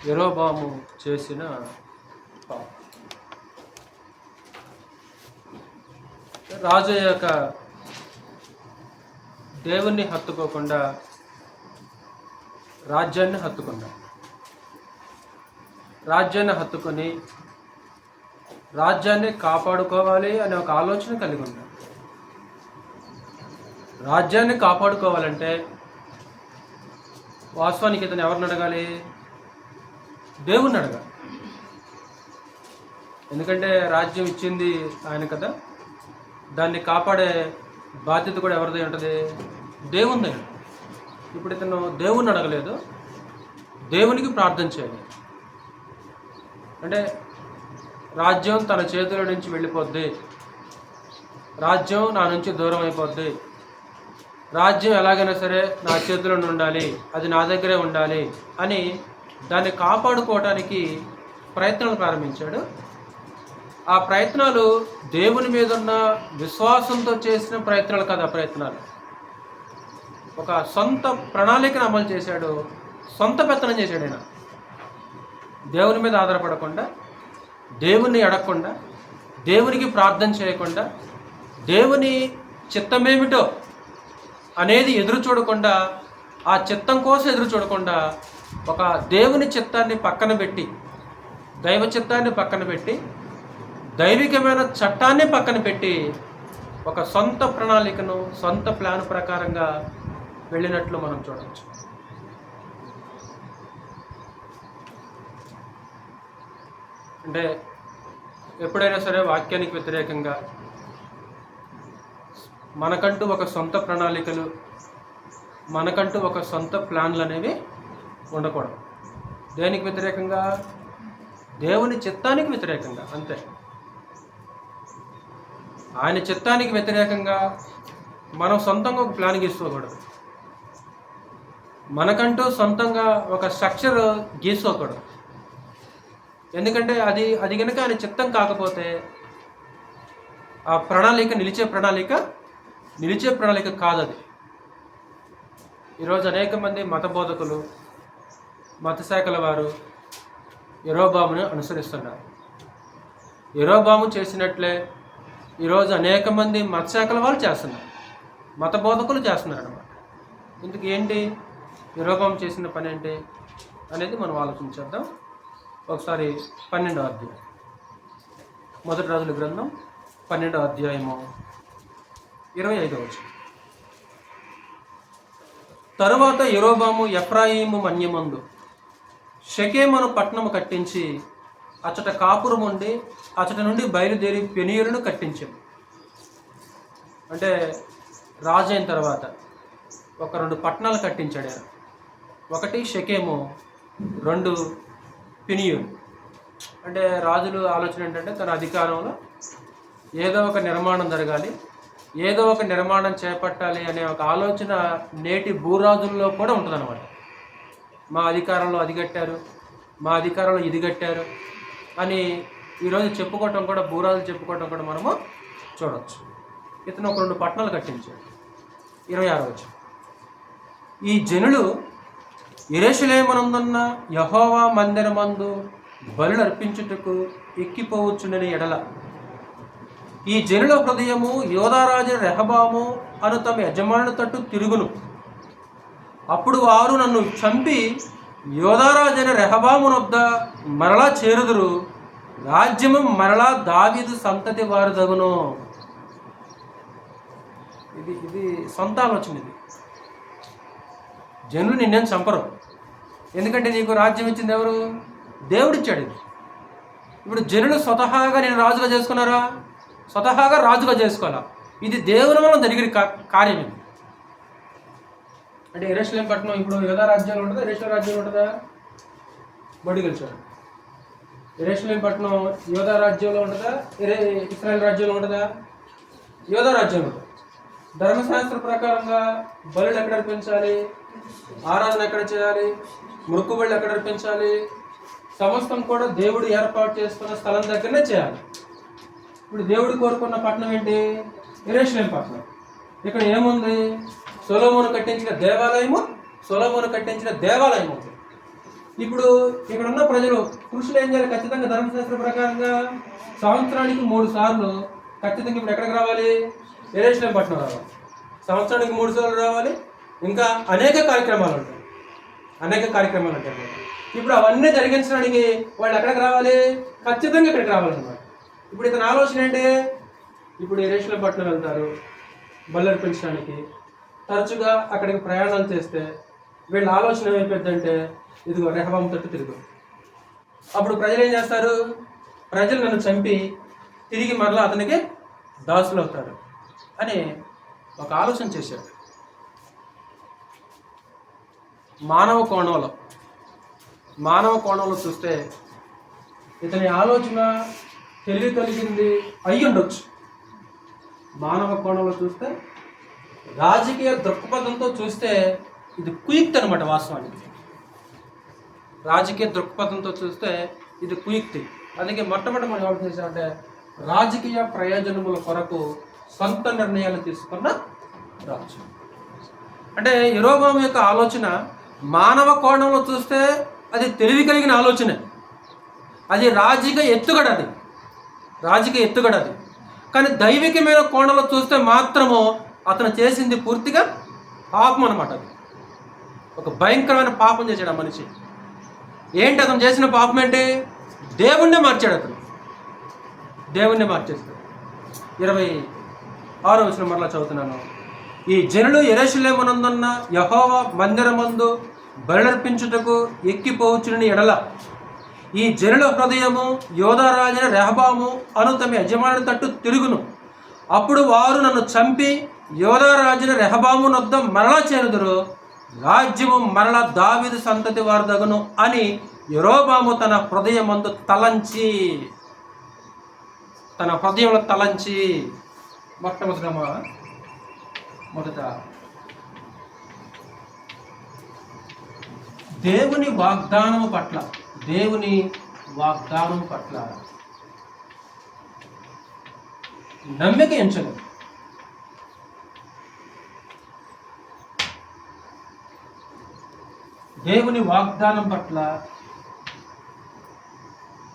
యెరోబాము చేసిన పాపం. రాజు యొక్క దేవుణ్ణి హత్తుకోకుండా రాజ్యాన్ని హత్తుకున్నాడు. రాజ్యాన్ని హత్తుకొని రాజ్యాన్ని కాపాడుకోవాలి అనే ఒక ఆలోచన కలిగి ఉన్నాడు. రాజ్యాన్ని కాపాడుకోవాలంటే వాస్తవానికి ఇతను ఎవరిని అడగాలి? దేవుణ్ణి అడగాలి. ఎందుకంటే రాజ్యం ఇచ్చింది ఆయన కదా, దాన్ని కాపాడే బాధ్యత కూడా ఎవరిది ఉంటుంది? దేవునిదే. ఇప్పుడు ఇతను దేవుణ్ణి అడగలేదు, దేవునికి ప్రార్థన చేయాలి. అంటే రాజ్యం తన చేతుల నుంచి వెళ్ళిపోద్ది, రాజ్యం నా నుంచి దూరం అయిపోద్ది, రాజ్యం ఎలాగైనా సరే నా చేతిలో ఉండాలి, అది నా దగ్గరే ఉండాలి అని దాన్ని కాపాడుకోవడానికి ప్రయత్నాలు ప్రారంభించాడు. ఆ ప్రయత్నాలు దేవుని మీద ఉన్న విశ్వాసంతో చేసిన ప్రయత్నాలు కాదు. ఆ ప్రయత్నాలు ఒక సొంత ప్రణాళికను అమలు చేశాడు, సొంత పెత్తనం చేశాడు. ఆయన దేవుని మీద ఆధారపడకుండా, దేవుణ్ణి అడగకుండా, దేవునికి ప్రార్థన చేయకుండా, దేవుని చిత్తమేమిటో అనేది ఎదురు చూడకుండా, ఆ చిత్తం కోసం ఎదురు చూడకుండా ఒక దేవుని చిత్తాన్ని పక్కన పెట్టి, దైవ చిత్తాన్ని పక్కన పెట్టి, దైవికమైన చట్టాన్ని పక్కన పెట్టి ఒక సొంత ప్రణాళికను, సొంత ప్లాన్ ప్రకారంగా వెళ్ళినట్లు మనం చూడవచ్చు. అంటే ఎప్పుడైనా సరే వాక్యానికి వ్యతిరేకంగా మనకంటూ ఒక సొంత ప్రణాళికలు, మనకంటూ ఒక సొంత ప్లాన్లు అనేవి ఉండకూడదు. దేనికి వ్యతిరేకంగా? దేవుని చిత్తానికి వ్యతిరేకంగా. అంతే. ఆయన చిత్తానికి వ్యతిరేకంగా మనం సొంతంగా ఒక ప్లాన్ గీసుకోకూడదు, మనకంటూ సొంతంగా ఒక స్ట్రక్చర్ గీసుకోకూడదు. ఎందుకంటే అది కనుక ఆయన చిత్తం కాకపోతే ఆ ప్రణాళిక నిలిచే ప్రణాళిక కాదు. అది ఈరోజు అనేక మంది మత బోధకులు, మత శాఖల వారు యెరోబామును అనుసరిస్తున్నారు. యెరోబాము చేసినట్లే ఈరోజు అనేక మంది మత శాఖల వాళ్ళు చేస్తున్నారు, మత బోధకులు చేస్తున్నారు అన్నమాట. ఇందుకు ఏంటి యెరోబాము చేసిన పని ఏంటి అనేది మనం ఆలోచించేద్దాం. ఒకసారి 12వ అధ్యాయం, మొదటి రాజుల గ్రంథం 12వ అధ్యాయము 25వ వచనం. తరువాత యెరోబాము ఎఫ్రాయిము మన్యమందు షెకెమును పట్టణము కట్టించి అచ్చట కాపురం ఉండి అచ్చట నుండి బయలుదేరి పెనీయులను కట్టించాడు. అంటే రాజు అయిన తర్వాత ఒక 2 పట్టణాలు కట్టించాడు ఆయన. ఒకటి షెకెము, 2 పెనీయులు. అంటే రాజుల ఆలోచన ఏంటంటే తన అధికారంలో ఏదో ఒక నిర్మాణం జరగాలి, ఏదో ఒక నిర్మాణం చేపట్టాలి అనే ఒక ఆలోచన నేటి భూరాజుల్లో కూడా ఉంటుందన్నమాట. మా అధికారంలో అది కట్టారు, మా అధికారంలో ఇది కట్టారు అని ఈరోజు చెప్పుకోవటం కూడా, భూరాజులు చెప్పుకోవటం కూడా మనము చూడవచ్చు. ఇతను ఒక 2 పట్టణాలు కట్టించాడు. 26వ వచనం. ఈ జనులు యెరూషలేమునందున్న యెహోవా మందిరమందు బలులు అర్పించుటకు ఎక్కిపోవచ్చునని ఎడల ఈ జనుల హృదయము యోధారాజు రెహబాము అను తమ యజమానుల తట్టు తిరుగును. అప్పుడు వారు నన్ను చంపి యోధారాజైన రెహబామునొద్ద మరలా చేరుదురు, రాజ్యము మరలా దావీదు సంతతి వారు దగును. ఇది సొంత ఆలోచన. ఇది జనులు నిన్నేం చంపరు, ఎందుకంటే నీకు రాజ్యం ఇచ్చింది ఎవరు? దేవుడిచ్చాడు. ఇప్పుడు జనులు స్వతహాగా నేను రాజుగా చేసుకున్నారా? స్వతహాగా రాజుగా చేసుకోవాలా? ఇది దేవుని వల్ల జరిగిన కార్యం. ఇది అంటే యెరూషలేము పట్టణం ఇప్పుడు యూదా రాజ్యంలో ఉంటుందా, యెరూషలేము రాజ్యంలో ఉంటుందా? బడి గెలిచాడు. యెరూషలేము పట్టణం యూదా రాజ్యంలో ఉంటుందా, ఇశ్రాయేల్ రాజ్యంలో ఉంటుందా? యూదా రాజ్యంలో ఉంటుంది. ధర్మశాస్త్ర ప్రకారంగా బలులు ఎక్కడ అర్పించాలి, ఆరాధన ఎక్కడ చేయాలి, మొక్కుబళ్ళు ఎక్కడ అర్పించాలి, సమస్తం కూడా దేవుడు ఏర్పాటు చేసుకున్న స్థలం దగ్గరనే చేయాలి. ఇప్పుడు దేవుడు కోరుకున్న పట్టణం ఏంటి? యెరూషలేము పట్టణం. ఇక్కడ ఏముంది? సొలొమోను కట్టించిన దేవాలయము ఉంది. ఇప్పుడు ఇక్కడ ఉన్న ప్రజలు పురుషులు ఏం చేయాలి? ఖచ్చితంగా ధర్మశాస్త్ర ప్రకారంగా సంవత్సరానికి 3 సార్లు ఖచ్చితంగా ఇప్పుడు ఎక్కడికి రావాలి? యెరూషలేము పట్టణం రావాలి. సంవత్సరానికి 3 సార్లు రావాలి. ఇంకా అనేక కార్యక్రమాలు ఉంటాయి. ఇప్పుడు అవన్నీ జరిగించడానికి వాళ్ళు ఎక్కడికి రావాలి? ఖచ్చితంగా ఇక్కడికి రావాలన్నమాట. ఇప్పుడు ఇతని ఆలోచన ఏంటి? ఇప్పుడు యెరూషలేము పట్టణం వెళ్తారు బల్లర్పించడానికి. తరచుగా అక్కడికి ప్రయాణాలు చేస్తే వీళ్ళ ఆలోచన ఏమైపోద్దంటే, ఇదిగో రెహబాము తట్టు తిరుగు. అప్పుడు ప్రజలు ఏం చేస్తారు? ప్రజలు నన్ను చంపి తిరిగి మరలా అతనికి దాసులు అవుతారు అని ఒక ఆలోచన చేశాడు. మానవ కోణంలో చూస్తే ఇతని ఆలోచన తెలివి కలిగింది అయ్యుండొచ్చు. మానవ కోణంలో చూస్తే, రాజకీయ దృక్పథంతో చూస్తే ఇది కుయుక్తి అనమాట. వాస్తవానికి రాజకీయ దృక్పథంతో చూస్తే ఇది కుయుక్తి. అందుకే మొట్టమొదటి మనం ఏం చేసామంటే, రాజకీయ ప్రయోజనముల కొరకు సొంత నిర్ణయాలు తీసుకున్న రాజు. అంటే యెరోబాము యొక్క ఆలోచన మానవ కోణంలో చూస్తే అది తెలివి కలిగిన ఆలోచన, అది రాజకీయ ఎత్తుగడ అది. కానీ దైవికమైన కోణంలో చూస్తే మాత్రము అతను చేసింది పూర్తిగా పాపం అనమాట. అది ఒక భయంకరమైన పాపం చేశాడు ఆ మనిషి. ఏంటి అతను చేసిన పాపం? ఏంటి? దేవుణ్ణే మార్చాడు. దేవుణ్ణే మార్చేస్తాడు. 26వ వచనం మరలా చదువుతున్నాను. ఈ జనులు యెరూషలేమునందున్న యెహోవా మందిరమందు బలులర్పించుటకు ఎక్కిపోవచ్చునని ఎడల ఈ జనుల హృదయము యోధారాజైన రెహబాము అను తమ యజమాని తట్టు తిరుగును. అప్పుడు వారు నన్ను చంపి యోధారాజైన రెహబాము నొద్ద మరలా చేరుదురు. రాజ్యము మరలా దావీదు సంతతి వారు దగును అని యెరోబాము తన హృదయంలో తలంచి మొదట దేవుని వాగ్దానము పట్ల నమ్మిక ఎంచలేదు. దేవుని వాగ్దానం పట్ల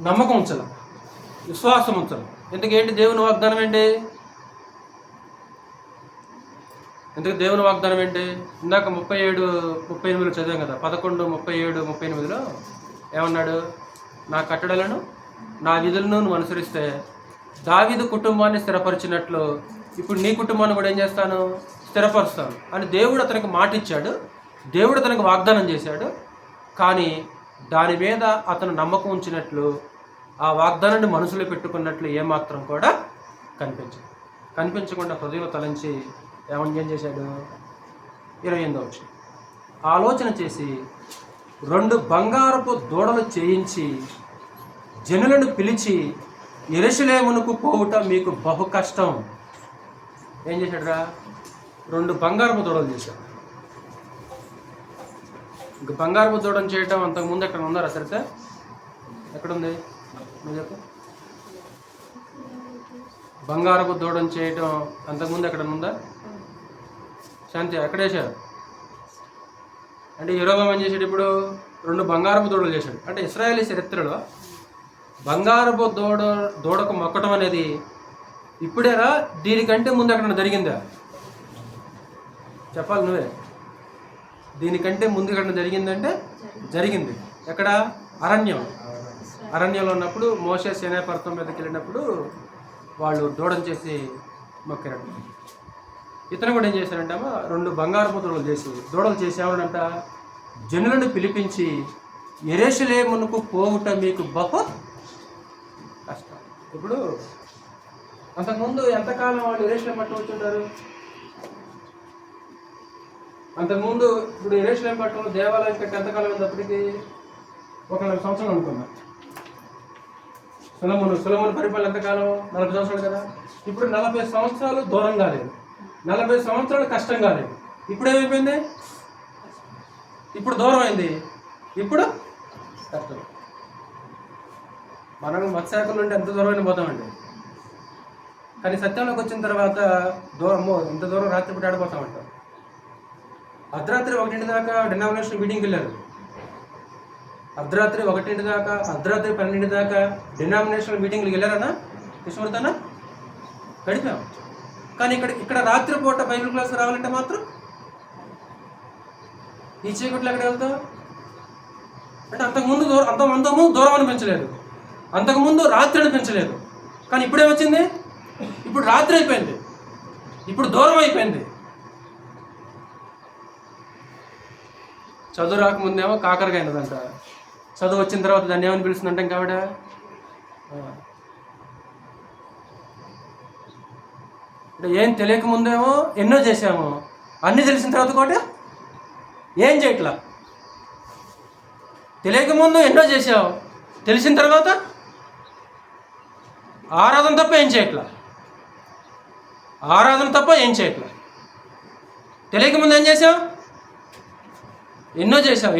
నమ్మకం ఉంచాలి, విశ్వాసం ఉంచాలి. ఎందుకేంటి దేవుని వాగ్దానం ఏంటి? దేవుని వాగ్దానం ఏంటి? ఇందాక 37-38 చదివాం కదా. 11:37-38 ఏమన్నాడు? నా కట్టడలను నా విధులను నువ్వు అనుసరిస్తే దావీదు కుటుంబాన్ని స్థిరపరిచినట్లు ఇప్పుడు నీ కుటుంబాన్ని కూడా ఏం చేస్తాను? స్థిరపరుస్తాను అని దేవుడు అతనికి మాట ఇచ్చాడు. దేవుడు అతనికి వాగ్దానం చేశాడు. కానీ దాని మీద అతను నమ్మకం ఉంచినట్లు, ఆ వాగ్దానాన్ని మనసులో పెట్టుకున్నట్లు ఏమాత్రం కూడా కనిపించకుండా హృదయంలో తలంచి ఏం చేశాడు? 28వ వచనం. ఆలోచన చేసి 2 బంగారపు దూడలు చేయించి జనులను పిలిచి యెరూషలేమునకు పోవుట మీకు బహు కష్టం. ఏం చేశాడురా? 2 బంగారపు దూడలు చేశాడు. ఇంక బంగారపు దూడను చేయటం అంతకుముందు ఎక్కడ ఉందా? సరితే ఎక్కడుంది? నువ్వు చెప్పు. బంగారపు దూడను చేయటం అంతకుముందు ఎక్కడ ఉందా? శాంతి ఎక్కడేశారు? అంటే యెరోబాము ఏం చేశాడు? ఇప్పుడు 2 బంగారపు దూడలు చేశాడు. అంటే ఇశ్రాయేలీ చరిత్రలో బంగారపు దూడకు మొక్కటం అనేది ఇప్పుడేరా? దీనికంటే ముందు ఎక్కడ జరిగిందా? చెప్పాలి నువ్వే. దీనికంటే ముందు ఎక్కడ జరిగిందంటే జరిగింది. ఎక్కడ? అరణ్యంలో ఉన్నప్పుడు మోషే సీనాయి పర్వతం మీదకి వెళ్ళినప్పుడు వాళ్ళు దూడను చేసి మొక్కారంట. ఇతను కూడా ఏం చేశారంటే 2 బంగారపు దూడలు చేసేవాడంట జనులను పిలిపించి యెరూషలేమునకు పోవుట మీకు బహు కష్టం. ఇప్పుడు అంతకుముందు ఎంతకాలం వాళ్ళు యెరూషలేము పట్టణం వచ్చుంటారు? అంతకుముందు ఇప్పుడు యెరూషలేము పట్టణంలో దేవాలయం కట్టి ఎంతకాలం ఉంది? అప్పటికి 1 సంవత్సరం అనుకున్నా. సులమోను పరిపాలన ఎంతకాలం? 40 సంవత్సరాలు కదా. ఇప్పుడు 40 సంవత్సరాలు దూరం కాలేదు, 40 సంవత్సరాలు కష్టం కాలేదు. ఇప్పుడు ఏమైపోయింది? ఇప్పుడు దూరం అయింది, ఇప్పుడు కష్టం. మనం మత్స్యాకుల నుండి ఎంత దూరమైన పోతామండి. కానీ సత్యంలోకి వచ్చిన తర్వాత దూరము ఎంత దూరం రాత్రిపూట ఆడిపోతామంటాం. అర్ధరాత్రి 1 దాకా డినామినేషన్ మీటింగ్కి వెళ్ళారు. అర్ధరాత్రి 1 దాకా, అర్ధరాత్రి 12 దాకా డినామినేషనల్ మీటింగ్లకు వెళ్ళారన్నా కృష్ణమూర్తన్నా గడిపాం. కానీ ఇక్కడ రాత్రిపూట బైబిల్ క్లాస్ రావాలంటే మాత్రం ఈ చీకట్లో ఎక్కడ వెళ్తావు అంటే అంతకుముందు దూరం అనిపించలేదు, అంతకుముందు రాత్రి అనిపించలేదు. కానీ ఇప్పుడేమొచ్చింది? ఇప్పుడు రాత్రి అయిపోయింది, ఇప్పుడు దూరం అయిపోయింది. చదువు రాకముందేమో కాకరకాయ అన్నదంట, చదువు వచ్చిన తర్వాత దాన్ని ఏమని పిలుస్తుందంటే ఇంకా ఆవిడ ఏం తెలియకముందేమో ఎన్నో చేసాము, అన్నీ తెలిసిన తర్వాత కూడా ఏం చేయట్లా. తెలియకముందు ఎన్నో చేసావు, తెలిసిన తర్వాత ఆరాధన తప్ప ఏం చేయట్లా, ఆరాధన తప్ప ఏం చేయట్లా. తెలియకముందు ఏం చేసావు? ఎన్నో చేసావు.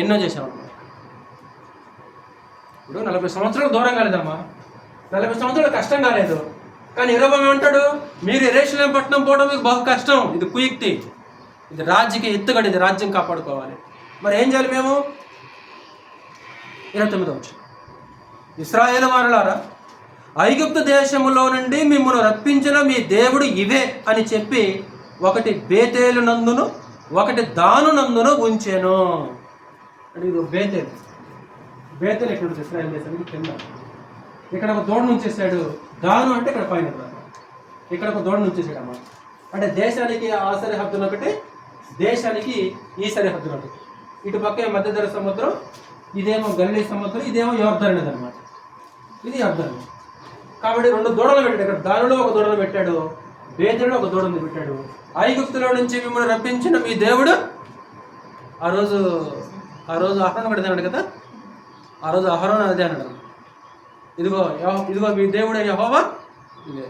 ఇప్పుడు 40 సంవత్సరాలు దూరం కాలేదమ్మా, 40 సంవత్సరాలు కష్టం కాలేదు. కానీ యెరొబెయాము ఏమంటాడు? మీరు యెరూషలేము పట్టణం పోవడం మీకు బహు కష్టం, ఇది కుయుక్తి, ఇది రాజకీయ ఎత్తుగడ, ఇది రాజ్యం కాపాడుకోవాలి. మరి ఏం చేయాలి మేము? 29వ వచనం, ఇశ్రాయేలు వారలారా, ఐగుప్తు దేశములో నుండి మిమ్మల్ని రప్పించిన మీ దేవుడు ఇవే అని చెప్పి ఒకటి బేతేలు నందును ఒకటి దాను నందును ఉంచెను. అంటే ఇది బేతేలు ఎక్కడ ఉంటుంది? ఇశ్రాయేల్ దేశానికి కింద. ఇక్కడ ఒక దూడను ఉంచేసాడు. దాను అంటే ఇక్కడ పైన, ఇక్కడ ఒక దూడను ఉంచేసాడు అన్నమాట. అంటే దేశానికి ఆ సరిహద్దును ఒకటి, దేశానికి ఈ సరిహద్దును ఒకటి. ఇటు పక్క మధ్యధర సముద్రం, ఇదేమో గలిలీ సముద్రం, ఇదేమో యోర్దాను అనేది అనమాట. ఇది యోర్దాను. కాబట్టి 2 దూడలు పెట్టాడు. ఇక్కడ దానిలో ఒక దూడను పెట్టాడు, బేతేలులో ఒక దూడను పెట్టాడు. ఐగుప్తులో నుంచి మిమ్మల్ని రప్పించిన మీ దేవుడు, ఆ రోజు అహరోను కూడా అన్నాడు కదా, ఆ రోజు అహరోను అదే అన్నాడు, ఇదిగో మీ దేవుడు యెహోవా ఇదే.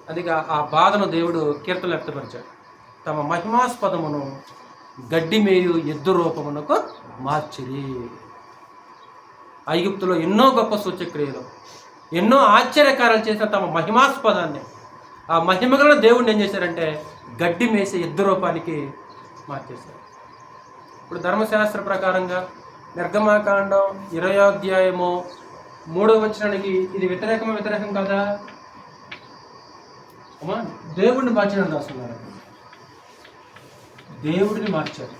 అది ఆ బాధను దేవుడు కీర్తనలు వ్యక్తపరిచాడు. తమ మహిమాస్పదమును గడ్డి మేయు ఎద్దు రూపమునకు మార్చిరి. ఐగుప్తులో ఎన్నో గొప్ప సూచక్రియలు, ఎన్నో ఆశ్చర్యకారాలు చేసిన తమ మహిమాస్పదాన్ని, ఆ మహిమగల దేవుడిని ఏం చేశారంటే గడ్డి మేసే ఎద్దు రూపానికి మార్చేశారు. ఇప్పుడు ధర్మశాస్త్ర ప్రకారంగా నిర్గమాకాండం 20వ అధ్యాయము 3వ వచనానికి ఇది వ్యతిరేకం కదా అమ్మా? దేవుడిని మార్చడం రాస్తున్నారు. దేవుడిని మార్చారు.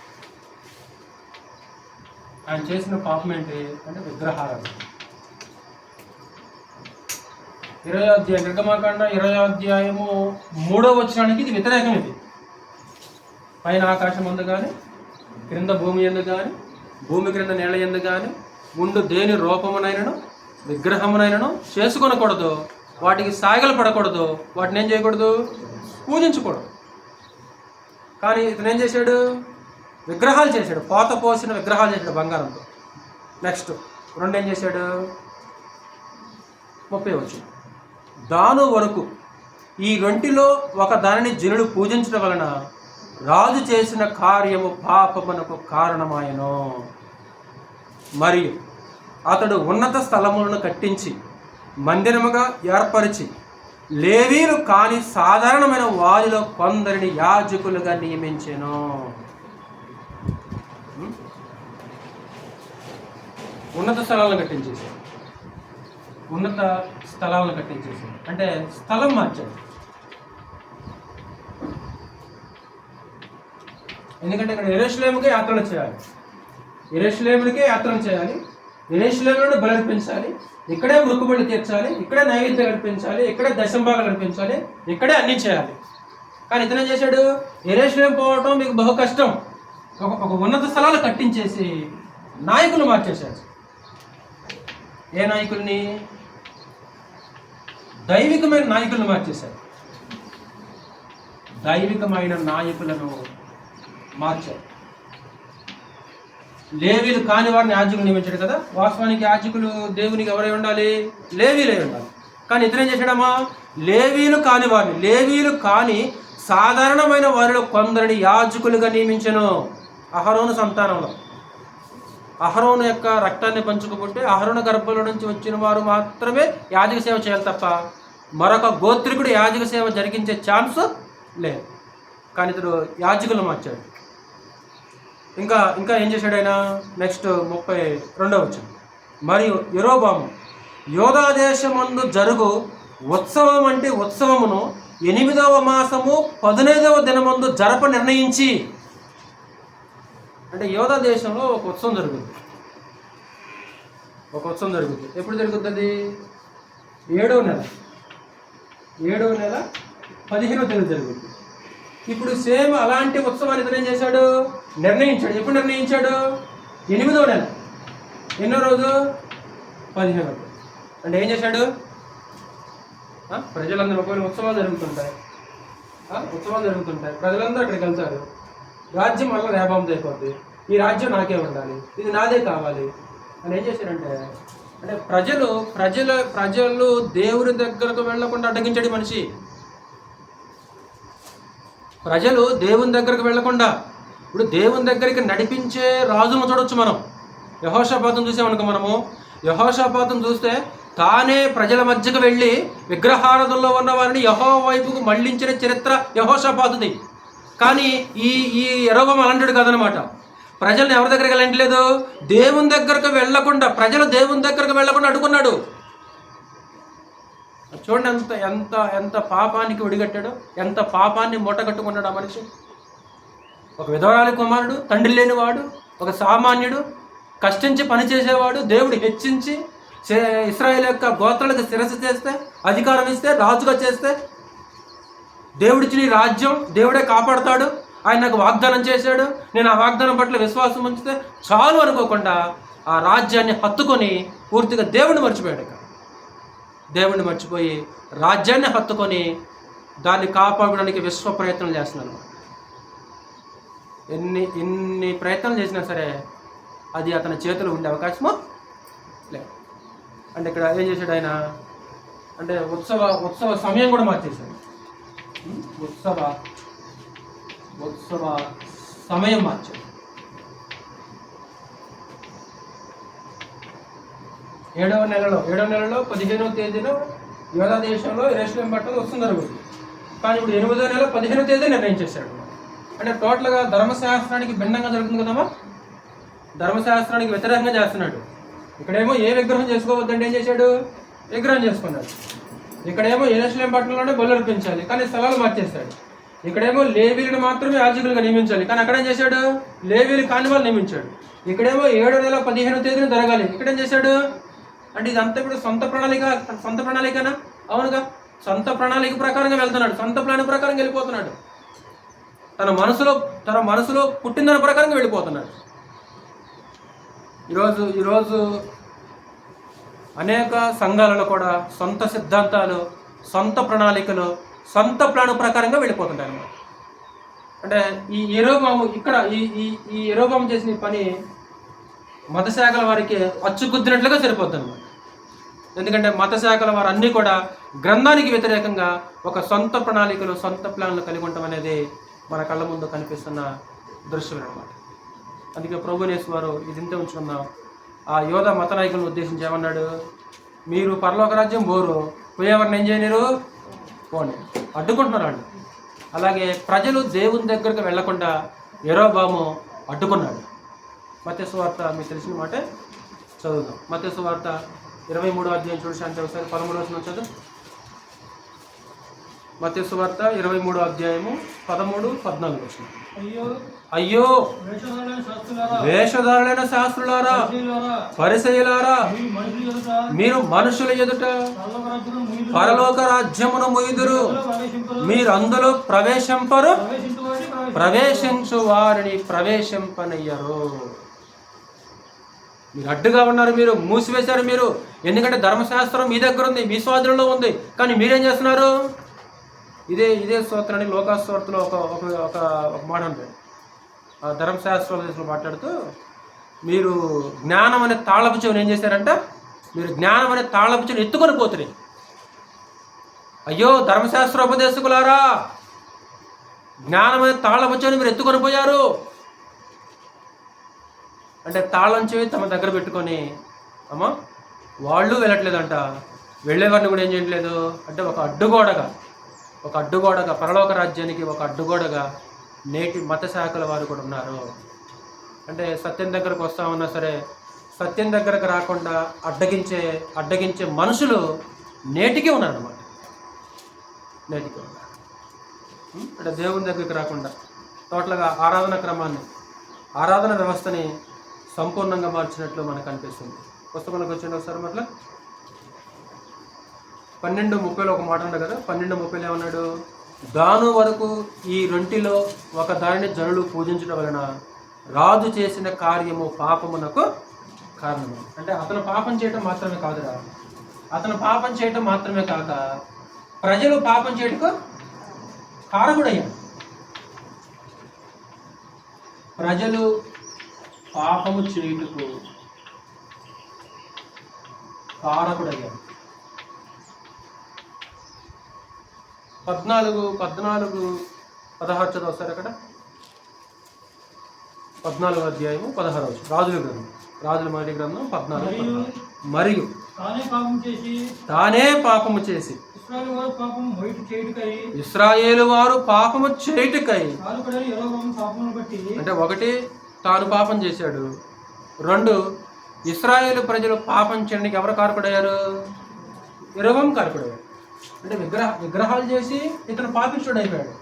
ఆయన చేసిన పాపం ఏంటి అంటే విగ్రహారాధన. 20వ అధ్యాయం నిర్గమాకాండ 20వ అధ్యాయము 3వ వచనానికి ఇది వ్యతిరేకం. ఇది పైన ఆకాశం అందు కానీ, క్రింద భూమి ఎందు కానీ, భూమి క్రింద నేల ఎందు కానీ ముందు దేని రూపమునైనను విగ్రహమునైనను చేసుకొనకూడదు, వాటికి సాగలు పడకూడదు, వాటిని ఏం చేయకూడదు? పూజించకూడదు. కానీ ఇతను ఏం చేశాడు? విగ్రహాలు చేశాడు, పోత పోసిన విగ్రహాలు చేశాడు బంగారంతో. నెక్స్ట్ 2 ఏం చేశాడు? 30 వచనం, దాను వరకు ఈ రెంటిలో ఒక దానిని జనులు పూజించడం వలన రాజు చేసిన కార్యము పాపమునకు కారణమాయను. మరియు అతడు ఉన్నత స్థలములను కట్టించి మందిరముగా ఏర్పరిచి లేవీలు కాని సాధారణమైన వారిలో కొందరిని యాజకులుగా నియమించెను. ఉన్నత స్థలాలను కట్టించేసాడు, ఉన్నత స్థలాలను కట్టించేసాడు అంటే స్థలం మార్చాడు. ఎందుకంటే ఇక్కడ యెరూషలేముకే యాత్రలు చేయాలి, యెరూషలేముకే యాత్రలు చేయాలి, యెరూషలేములోనే బలర్పించాలి, ఇక్కడే మొక్కుబడులు తీర్చాలి, ఇక్కడే నైవేద్యం అర్పించాలి, ఇక్కడే దశంభాగాలు అర్పించాలి, ఇక్కడే అన్నీ చేయాలి. కానీ ఇతనే చేశాడు, యెరూషలేము పోవటం మీకు బహు కష్టం, ఒక ఉన్నత స్థలాలు కట్టించేసి నాయకులు మార్చేశాడు. ఏ నాయకుల్ని? దైవికమైన నాయకులను మార్చేశారు. దైవికమైన నాయకులను మార్చారు. లేవీలు కాని వారిని యాజకులు నియమించాడు కదా. వాస్తవానికి యాజకులు దేవునికి ఎవరై ఉండాలి? లేవీలై ఉండాలి. కానీ ఇతనేం చేశాడమ్మా? లేవీలు కాని వారిని, లేవీలు కాని సాధారణమైన వారిలో కొందరిని యాజకులుగా నియమించను. అహరోను సంతానంలో, అహరోను యొక్క రక్తాన్ని పంచుకుంటే అహరోను గర్భంలో నుంచి వచ్చిన వారు మాత్రమే యాజక సేవ చేయాలి తప్ప మరొక గోత్రికుడు యాజక సేవ జరిగించే ఛాన్స్ లేదు. కానీ ఇతడు యాజకులు మార్చాడు. ఇంకా ఇంకా ఏం చేశాడు ఆయన? నెక్స్ట్ 32వ వచనం. మరియు యెరోబాము యోధా దేశమందు జరుగు ఉత్సవం అంటే ఉత్సవమును 8వ మాసము 15వ దినమందు జరప నిర్ణయించి. అంటే యోధా దేశంలో ఒక ఉత్సవం జరుగుతుంది. ఎప్పుడు జరుగుతుంది అది? 7వ నెల 15వ తేదీ జరుగుతుంది. ఇప్పుడు సేమ్ అలాంటి ఉత్సవాన్ని ఇతను ఏం చేశాడు? నిర్ణయించాడు. ఎప్పుడు నిర్ణయించాడు? 8వ నెల. ఎన్నో రోజు? 15వ. అంటే ఏం చేశాడు? ప్రజలందరూ ఒకవేళ ఉత్సవాలు జరుగుతుంటాయి, ప్రజలందరూ అక్కడికి వెళ్తారు. రాజ్యం వల్ల రేబాంతో అయిపోద్ది. ఈ రాజ్యం నాకే ఉండాలి, ఇది నాదే కావాలి అని ఏం చేశాడంటే, అంటే ప్రజలు దేవుని దగ్గరకు వెళ్లకుండా అడ్డగించాడు మనిషి. ప్రజలు దేవుని దగ్గరకు వెళ్లకుండా, ఇప్పుడు దేవుని దగ్గరికి నడిపించే రాజును చూడొచ్చు మనం. యెహోషాపాతును చూసామనుకో మనము. యెహోషాపాతును చూస్తే తానే ప్రజల మధ్యకు వెళ్ళి విగ్రహారాధనలో ఉన్న వారిని యెహోవా వైపుకు మళ్లించిన చరిత్ర యెహోషాపాతుది. కానీ ఈ యెరోబాము అలాంటిడు కాదనమాట. ప్రజల్ని ఎవరి దగ్గరికి వెళ్ళట్లేదు, దేవుని దగ్గరకు వెళ్లకుండా, ప్రజలు దేవుని దగ్గరకు వెళ్లకుండా అడ్డుకున్నాడు. చూడండి ఎంత ఎంత ఎంత పాపానికి ఒడిగట్టాడు, ఎంత పాపాన్ని మూటగట్టుకున్నాడు ఆ మనిషి. ఒక విధవరాలి కుమారుడు, తండ్రి లేనివాడు, ఒక సామాన్యుడు, కష్టించి పనిచేసేవాడు, దేవుడు హెచ్చించి ఇశ్రాయేలు యొక్క గోత్రాలకు శిరస్సు చేస్తే, అధికారం ఇస్తే, రాజుగా చేస్తే, దేవుడిచ్చిన ఈ రాజ్యం దేవుడే కాపాడుతాడు, ఆయన నాకు వాగ్దానం చేశాడు, నేను ఆ వాగ్దానం పట్ల విశ్వాసం ఉంచితే చాలు అనుకోకుండా ఆ రాజ్యాన్ని హత్తుకొని పూర్తిగా దేవుడిని మర్చిపోయాడు. దేవుడిని మర్చిపోయి రాజ్యాన్ని హత్తుకొని దాన్ని కాపాడడానికి విశ్వ ప్రయత్నం చేస్తున్నాను. ఎన్ని ప్రయత్నాలు చేసినా సరే అది అతని చేతిలో ఉండే అవకాశమో లేదు. అంటే ఇక్కడ ఏం చేశాడు ఆయన అంటే ఉత్సవ సమయం కూడా మార్చేశాడు. ఉత్సవ సమయం మార్చాడు. 7వ నెలలో 15వ తేదీన యోధా దేశంలో యెరూషలేము పట్టణంలో ఉత్సవం జరుగుతుంది. కానీ ఇప్పుడు 8వ నెల 15వ తేదీ నిర్ణయించేశాడు. అంటే టోటల్గా ధర్మశాస్త్రానికి భిన్నంగా జరుగుతుంది కదమ్మా. ధర్మశాస్త్రానికి వ్యతిరేకంగా చేస్తున్నాడు. ఇక్కడేమో ఏ విగ్రహం చేసుకోవద్దంటే ఏం చేశాడు? విగ్రహం చేసుకున్నాడు. ఇక్కడేమో యెరూషలేము పట్టణంలోనే బలులు అర్పించాలి, కానీ స్థలాలు మార్చేస్తాడు. ఇక్కడేమో లేవీలను మాత్రమే యాజకులుగా నియమించాలి, కానీ అక్కడేం చేశాడు? లేవీలు కాని వాళ్ళు నియమించాడు. ఇక్కడేమో 7వ నెల 15వ తేదీన జరగాలి, ఇక్కడేం చేశాడు? అంటే ఇదంతా ఇప్పుడు సొంత ప్రణాళికనా? అవునుగా, సొంత ప్రణాళిక ప్రకారంగా వెళ్తున్నాడు, సొంత ప్లాన్ ప్రకారంగా వెళ్ళిపోతున్నాడు, తన మనసులో పుట్టిన దాని ప్రకారంగా వెళ్ళిపోతున్నాడు. ఈరోజు అనేక సంఘాలలో కూడా సొంత సిద్ధాంతాలు, సొంత ప్రణాళికలు, సొంత ప్లాన్ ప్రకారంగా వెళ్ళిపోతుంటాయి అన్నమాట. అంటే ఈ యెరోబాము ఇక్కడ ఈ యెరోబాము చేసిన పని మత శాఖల వారికి అచ్చుకుద్దినట్లుగా సరిపోద్ది అన్నమాట. ఎందుకంటే మత శాఖల వారు అన్నీ కూడా గ్రంథానికి వ్యతిరేకంగా ఒక సొంత ప్రణాళికలు, సొంత ప్లాన్లు కలిగి ఉండటం అనేది మన కళ్ళ ముందు కనిపిస్తున్న దృశ్యం అన్నమాట. అందుకే ప్రభునేసు వారు ఇదింతే ఉంచుకున్నాం. ఆ యోధా మత నాయకులను ఉద్దేశించి ఏమన్నాడు? మీరు పరలోక రాజ్యం బోరు, పోయేవారిని ఏం చేయలేరు, పోనీ అడ్డుకుంటున్నారు వాళ్ళు. అలాగే ప్రజలు దేవుని దగ్గరకు వెళ్లకుండా యెరోబాము అడ్డుకున్నాడు. మత్తయి సువార్త మీకు తెలిసిన మాటే చదువుదాం. మత్తయి సువార్త 23వ అధ్యాయం చూడండి ఒకసారి 13వ వచనం చదువు. మత్తయి సువార్త 23వ అధ్యాయము 13, 14 వచనం. అయ్యో వేషధారులైన శాస్త్రులారా, పరిసయ్యులారా, మీరు మనుషుల ఎదుట పరలోక రాజ్యమును మొయ్యుదురు, మీరు అందులో ప్రవేశించు వారిని ప్రవేశింపనయ్యరు. మీరు అడ్డుగా ఉన్నారు, మీరు మూసివేశారు. మీరు ఎందుకంటే ధర్మశాస్త్రం మీ దగ్గర ఉంది, మీ స్వాధీనంలో ఉంది, కానీ మీరేం చేస్తున్నారు? ఇదే స్తోత్రాన్ని లోకాస్తోత్రలో ఒక మాట ఉంటుంది. ధర్మశాస్త్రంలో మాట్లాడుతూ, మీరు జ్ఞానం అనే తాళపు చెవిని ఏం చేశారంట? మీరు జ్ఞానం అనే తాళపు చెవిని ఎత్తుకొని పోతుంది. అయ్యో ధర్మశాస్త్రోపదేశకులారా, జ్ఞానం అనే తాళపు చెవిని మీరు ఎత్తుకొని పోయారు. అంటే తాళం చెవి తమ దగ్గర పెట్టుకొని అమ్మా వాళ్ళు వెళ్ళట్లేదంట, వెళ్ళేవారిని కూడా ఏం చేయట్లేదు. అంటే ఒక అడ్డుగోడగా పరలోక రాజ్యానికి ఒక అడ్డుగోడగా నేటి మత శాఖల వారు కూడా ఉన్నారు. అంటే సత్యం దగ్గరకు వస్తామన్నా సరే సత్యం దగ్గరకు రాకుండా అడ్డగించే మనుషులు నేటికి ఉన్నారన్నమాట. నేటికి ఉన్నారు. అంటే దేవుని దగ్గరికి రాకుండా టోటల్గా ఆరాధన క్రమాన్ని, ఆరాధన వ్యవస్థని సంపూర్ణంగా మార్చినట్లు మనకు అనిపిస్తుంది. పుస్తకంలోకి వచ్చింది ఒకసారి మరలా 12:30 ఒక మాట ఉంది కదా. 12:30 ఏమన్నాడు? దాను వరకు ఈ రెంటిలో ఒక దానిని జనులు పూజించడం వలన రాజు చేసిన కార్యము పాపమునకు కారణము. అంటే అతను పాపం చేయటం మాత్రమే కాదురా, అతను పాపం చేయటం మాత్రమే కాక ప్రజలు పాపం చేయటకు కారకుడయ్యాడు. ప్రజలు పాపము చేయుటకు కారకుడయ్యాడు. 14:16 చదవస్తారు అక్కడ. 14వ అధ్యాయము 16వ రాజుల మొదటి గ్రంథం 14. మరియు తానే పాపము చేసి ఇశ్రాయేలు వారు పాపము చేయుటకై, అంటే ఒకటి తాను పాపం చేశాడు, 2 ఇశ్రాయేలు ప్రజలు పాపం చేయడానికి ఎవరు కారకుడయ్యారు? యెరొబెయాము కారకుడయ్యాడు. అంటే విగ్రహాలు చేసి ఇతను పాపిష్టుడు అయిపోయాడు.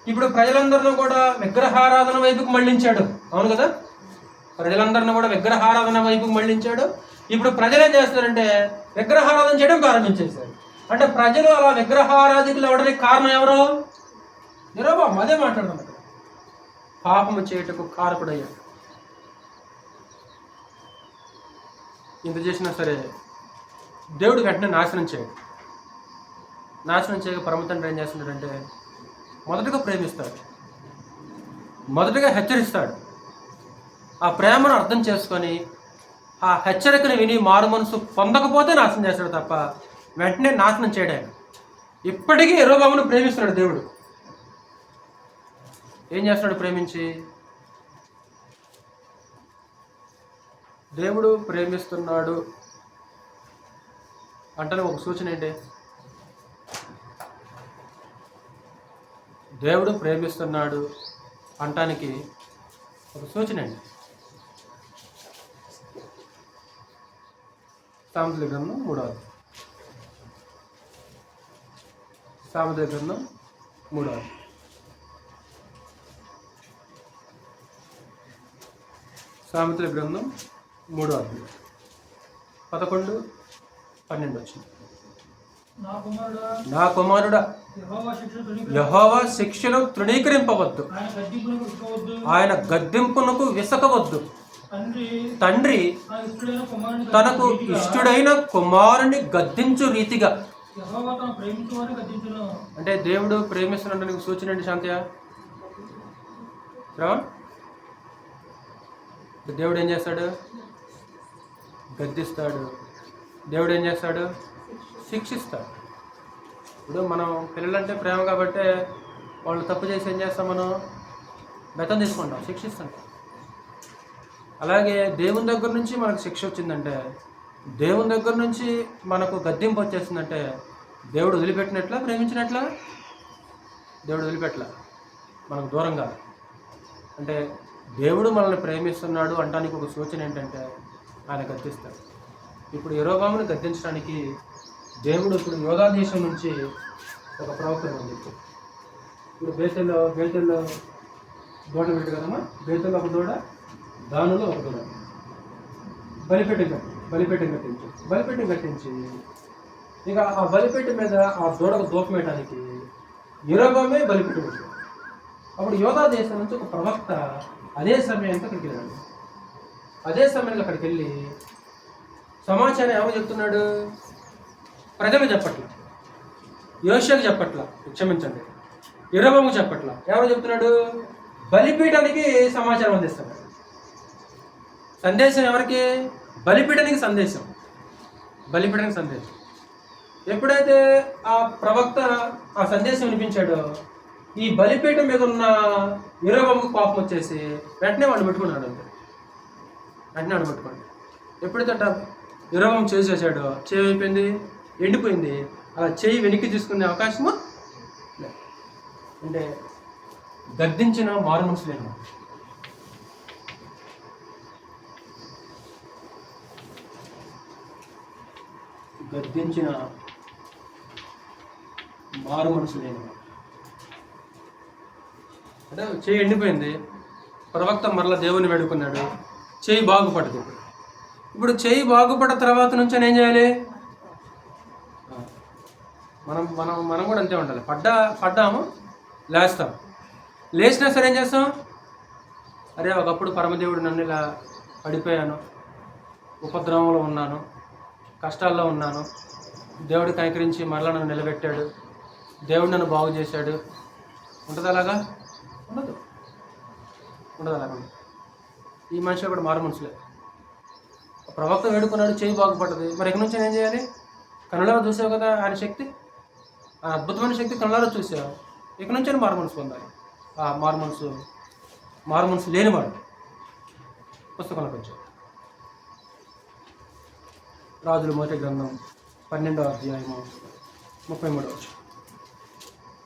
ఇప్పుడు ప్రజలందరినీ కూడా విగ్రహారాధన వైపుకు మళ్లించాడు. అవును కదా, ప్రజలందరినీ కూడా విగ్రహారాధన వైపుకు మళ్లించాడు. ఇప్పుడు ప్రజలు ఏం చేస్తారంటే విగ్రహారాధన చేయడం ప్రారంభించేశారు. అంటే ప్రజలు అలా విగ్రహారాధికులు అవ్వడానికి కారణం ఎవరు? యెరొబెయాము. అదే మాట్లాడుతున్నాడు అక్కడ. పాపము చేయుటకు కారకుడయ్యాడు. ఇంత చేసినా సరే దేవుడు వెంటనే నాశనం చేయక పరమ తండ్రి ఏం చేస్తున్నాడంటే మొదటగా ప్రేమిస్తాడు, మొదటగా హెచ్చరిస్తాడు. ఆ ప్రేమను అర్థం చేసుకొని ఆ హెచ్చరికను విని మారు మనసు పొందకపోతే నాశనం చేస్తాడు తప్ప వెంటనే నాశనం చేయడానికి. ఇప్పటికీ యెరొబెయామును ప్రేమిస్తున్నాడు దేవుడు. ఏం చేస్తున్నాడు? ప్రేమించి దేవుడు ప్రేమిస్తున్నాడు అంటే ఒక సూచన ఏంటి? దేవుడు ప్రేమిస్తున్నాడు అంటానికి ఒక సూచన అండి. సామెతల గ్రంథం 3వ సామెతల గ్రంథం 3వ సామెతల గ్రంథం 3వ 11-12 వచ్చింది. నా కుమారుడా, యెహోవా శిక్షను తృణీకరింపవద్దు, ఆయన గద్దింపునకు విసకవద్దు. తండ్రి తనకు ఇష్టుడైన కుమారుని గద్దించు రీతిగా. అంటే దేవుడు ప్రేమిస్తున్నట్టు సూచన అండి శాంతయ్య. దేవుడు ఏం చేస్తాడు? గద్దిస్తాడు. దేవుడు ఏం చేస్తాడు? శిక్షిస్తాడు. ఇప్పుడు మనం పిల్లలంటే ప్రేమ కాబట్టి వాళ్ళు తప్పు చేసి ఏం చేస్తాం? మనం బెత్తం తీసుకుంటాం, శిక్షిస్తుంటాం. అలాగే దేవుని దగ్గర నుంచి మనకు శిక్ష వచ్చిందంటే, దేవుని దగ్గర నుంచి మనకు గద్దింపు వచ్చేసిందంటే దేవుడు వదిలిపెట్టినట్లా, ప్రేమించినట్లా? దేవుడు వదిలిపెట్టలా, మనకు దూరంగా. అంటే దేవుడు మనల్ని ప్రేమిస్తున్నాడు అంటానికి ఒక సూచన ఏంటంటే ఆయన గద్దిస్తాడు. ఇప్పుడు యెరొబెయామును గద్దించడానికి దేవుడు ఇప్పుడు యోధా దేశం నుంచి ఒక ప్రవక్తను పంపించాడు. ఇప్పుడు బేతెల్లో దూడ పెట్టు కదమ్మా, బేతెల్లో ఒక దూడ, దానిలో ఒక దూడ. బలిపెట్టెం కట్టించి ఇక ఆ బలిపెట్టె మీద ఆ దూడకు దూపం వేయడానికి యెరొబెయామే బలిపెట్టె పెట్టాడు. అప్పుడు యోధా దేశం నుంచి ఒక ప్రవక్త అదే సమయానికి అక్కడికి వెళ్ళాడు. అదే సమయంలో అక్కడికి వెళ్ళి సమాచారం ఏమో చెప్తున్నాడు? ప్రజలు చెప్పట్ల, యోషియాకు చెప్పట్ల, క్షమించండి, యెరొబెయాముకు చెప్పట్ల. ఎవరు చెప్తున్నాడు? బలిపీఠానికి సమాచారం అందిస్తాడు. సందేశం ఎవరికి? బలిపీఠానికి సందేశం. ఎప్పుడైతే ఆ ప్రవక్త ఆ సందేశం వినిపించాడో ఈ బలిపీఠం మీద ఉన్న యెరొబెయాముకు కోపం వచ్చేసి వెంటనే వాడిని పెట్టుకున్నాడు. ఎప్పుడైతే యెరొబెయాము చేసేసాడో చేయి అయిపోయింది, ఎండిపోయింది. అలా చేయి వెనక్కి తీసుకునే అవకాశము అంటే గద్దించిన మారు మనసులేను. గద్దించిన మారు మనసు లేనివాడు. అంటే చేయి ఎండిపోయింది, ప్రవక్త మరలా దేవుని వేడుకున్నాడు, చేయి బాగుపడదు. ఇప్పుడు చేయి బాగుపడ్డ తర్వాత నుంచి ఏం చేయాలి? మనం మనం మనం కూడా అంతే ఉండాలి. పడ్డాము, లేస్తాం. లేచినా సరే ఏం చేస్తాం? అరే ఒకప్పుడు పరమదేవుడు నన్ను ఇలా పడిపోయాను, ఉపద్రవంలో ఉన్నాను, కష్టాల్లో ఉన్నాను, దేవుడు కనికరించి మరలా నన్ను నిలబెట్టాడు, దేవుడు నన్ను బాగు చేశాడు. ఉంటుంది అలాగా? ఉండదు అలాగా. ఈ మనిషి కూడా మారు మనుషులే. ప్రవక్త వేడుకున్నాడు, చేయి బాగుపడ్డది. మరి ఎక్కడి నుంచి ఏం చేయాలి? కనులారా చూసావు కదా ఆయన శక్తి, ఆ అద్భుతమైన శక్తి కనులారా చూసావు. ఎక్కడి నుంచి మారు మనసు పొందాలి. ఆ మారు మనసు లేనివాడు పుస్తకంలోకి వచ్చాడు. రాజుల మొదటి గ్రంథం 12వ అధ్యాయము 33వ వచనం.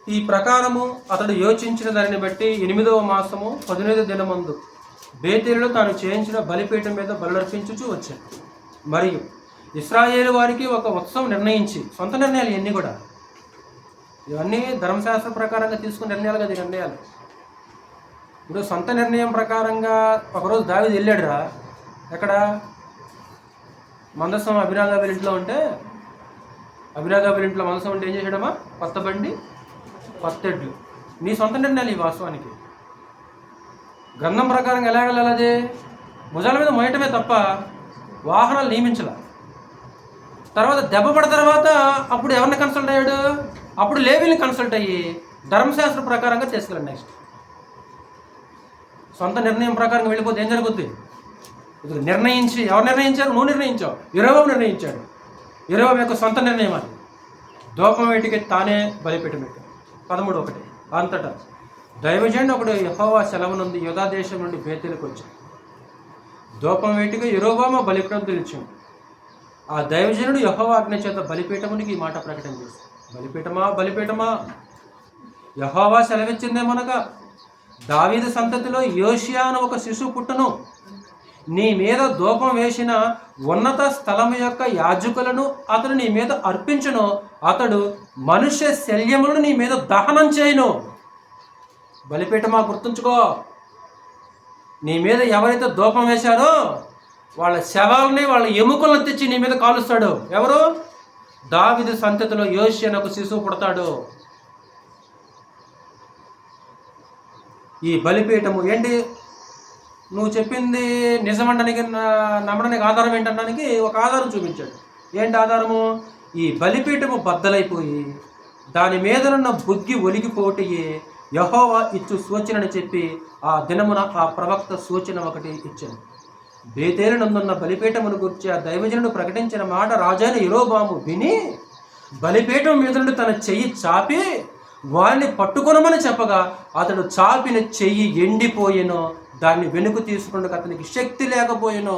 ఈ ప్రకారము అతడు యోచించిన దానిని బట్టి 8వ మాసము 15వ దినమందు బేతేలులో తాను చేయించిన బలిపీఠం మీద బలులర్పించుచూ వచ్చాడు. మరియు ఇశ్రాయేలు వారికి ఒక ఉత్సవం నిర్ణయించి, సొంత నిర్ణయాలు ఇవన్నీ కూడా, ఇవన్నీ ధర్మశాస్త్ర ప్రకారంగా తీసుకున్న నిర్ణయాలు కదా. నిర్ణయాలు ఇప్పుడు సొంత నిర్ణయం ప్రకారంగా ఒకరోజు దావీదు వెళ్ళాడురా. ఎక్కడ? మందసం అభినాదాబుల ఇంట్లో ఉంటే, అభినాదాబుల ఇంట్లో మందసం ఉంటే ఏం చేశాడమ్మా? కొత్త బండి, కొత్త ఎడ్లు. నీ సొంత నిర్ణయాలు ఈ వాస్తవానికి. గ్రంథం ప్రకారంగా ఎలా వెళ్ళాలి? భుజాల మీద మోయటమే తప్ప వాహనాలు నియమించాల. తర్వాత దెబ్బ పడిన తర్వాత అప్పుడు ఎవరిని కన్సల్ట్ అయ్యాడు? అప్పుడు లేవీని కన్సల్ట్ అయ్యి ధర్మశాస్త్ర ప్రకారంగా చేసుకెళ్ళండి. నెక్స్ట్ సొంత నిర్ణయం ప్రకారంగా వెళ్ళిపోతే ఏం జరుగుద్ది? ఇది నిర్ణయించి, ఎవరు నిర్ణయించారు? నువ్వు నిర్ణయించావు. యెహోవా నిర్ణయించాడు. యెహోవా యొక్క సొంత నిర్ణయం అది. ధూపం వేటికి తానే బలిపీఠం పెట్టాడు. 13:1. అంతటా దైవజనుడు ఒకడు యెహోవా సెలవునుంది యూదా దేశం నుండి బేతేలుకు వచ్చాడు. ధూపం వేటిగా యెరొబాము బలిపీఠం నిలిచాడు. ఆ దైవజనుడు యెహోవా ఆజ్ఞ చేత బలిపీఠమునికి ఈ మాట ప్రకటన చేశాడు. బలిపీఠమా యెహోవా సెలవిచ్చిందేమనగా, దావీదు సంతతిలో యోషియా అని ఒక శిశువు పుట్టును. నీ మీద ధూపం వేసిన ఉన్నత స్థలము యొక్క యాజకులను అతడు నీ మీద అర్పించును. అతడు మనుష్య శల్యములను నీ మీద దహనం చేయును. బలిపీఠమా గుర్తుంచుకో, నీ మీద ఎవరైతే ధూపం వేశారో వాళ్ళ శవాలని, వాళ్ళ ఎముకలను తెచ్చి నీ మీద కాలుస్తాడు. ఎవరు? దావీదు సంతతిలో యోషియా అని ఒక శిశువు పుడతాడు. ఈ బలిపీఠము ఏంటి? నువ్వు చెప్పింది నిజమండడానికి, నమ్మడానికి ఆధారం ఏంటనడానికి ఒక ఆధారం చూపించాడు. ఏంటి ఆధారము? ఈ బలిపీఠము బద్దలైపోయి దాని మీదనున్న బుగ్గి ఒలిగిపోయి యెహోవా ఇచ్చు సూచనని చెప్పి ఆ దినమున ఆ ప్రవక్త సూచన ఒకటి ఇచ్చాను. బేతేలు నందున్న బలిపీఠమును గురించి ఆ దైవజనుడు ప్రకటించిన మాట రాజైన యెరొబాము విని బలిపీఠం మీద నుండి తన చెయ్యి చాపి వారిని పట్టుకొనమని చెప్పగా అతడు చాపిన చెయ్యి ఎండిపోయెను. దాన్ని వెనుక తీసుకుంటూ అతనికి శక్తి లేకపోయెను.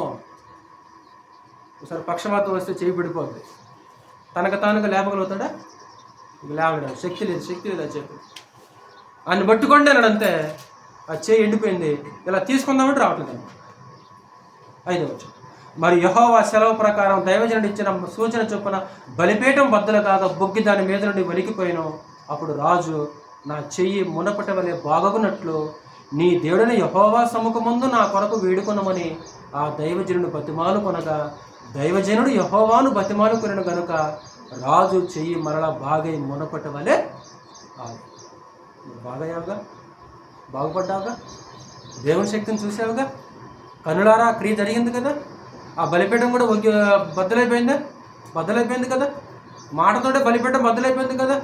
ఒకసారి పక్షపాతం వస్తే చెయ్యి పడిపోద్ది. తనకు తానుగా లేపగలుగుతాడా? లేవడం శక్తి లేదు అది చెప్పి ఆయన పట్టుకోండి అన్నాడు. అంతే, ఆ చెయ్యి ఎండిపోయింది. ఇలా తీసుకుందామంటే రావట్లేదు. 5వ వచనం. మరి యెహోవా సెలవు ప్రకారం దైవజనుడు ఇచ్చిన సూచన చొప్పున బలిపీఠం బద్దలు కాగా బొగ్గి దాని మీద నుండి వెలికిపోయాను. అప్పుడు రాజు, నా చెయ్యి మునపటి వలె బాగగునట్లు నీ దేవుడిని యెహోవా సముఖమందు నా కొరకు వేడుకొనమని ఆ దైవజనుడు బతిమాలు కొనగా, దైవజనుడు యెహోవాను బతిమాలు కొనను గనుక రాజు చెయ్యి మరలా బాగై మునపటి వలె బాగయ్యావుగా, బాగుపడ్డావుగా, దేవుని శక్తిని చూసావుగా, కనులారా క్రియ జరిగింది కదా. ఆ బలిపీఠం కూడా బద్దలైపోయింది కదా. మాటతోటే బలిపీఠం బద్దలైపోయింది కదా.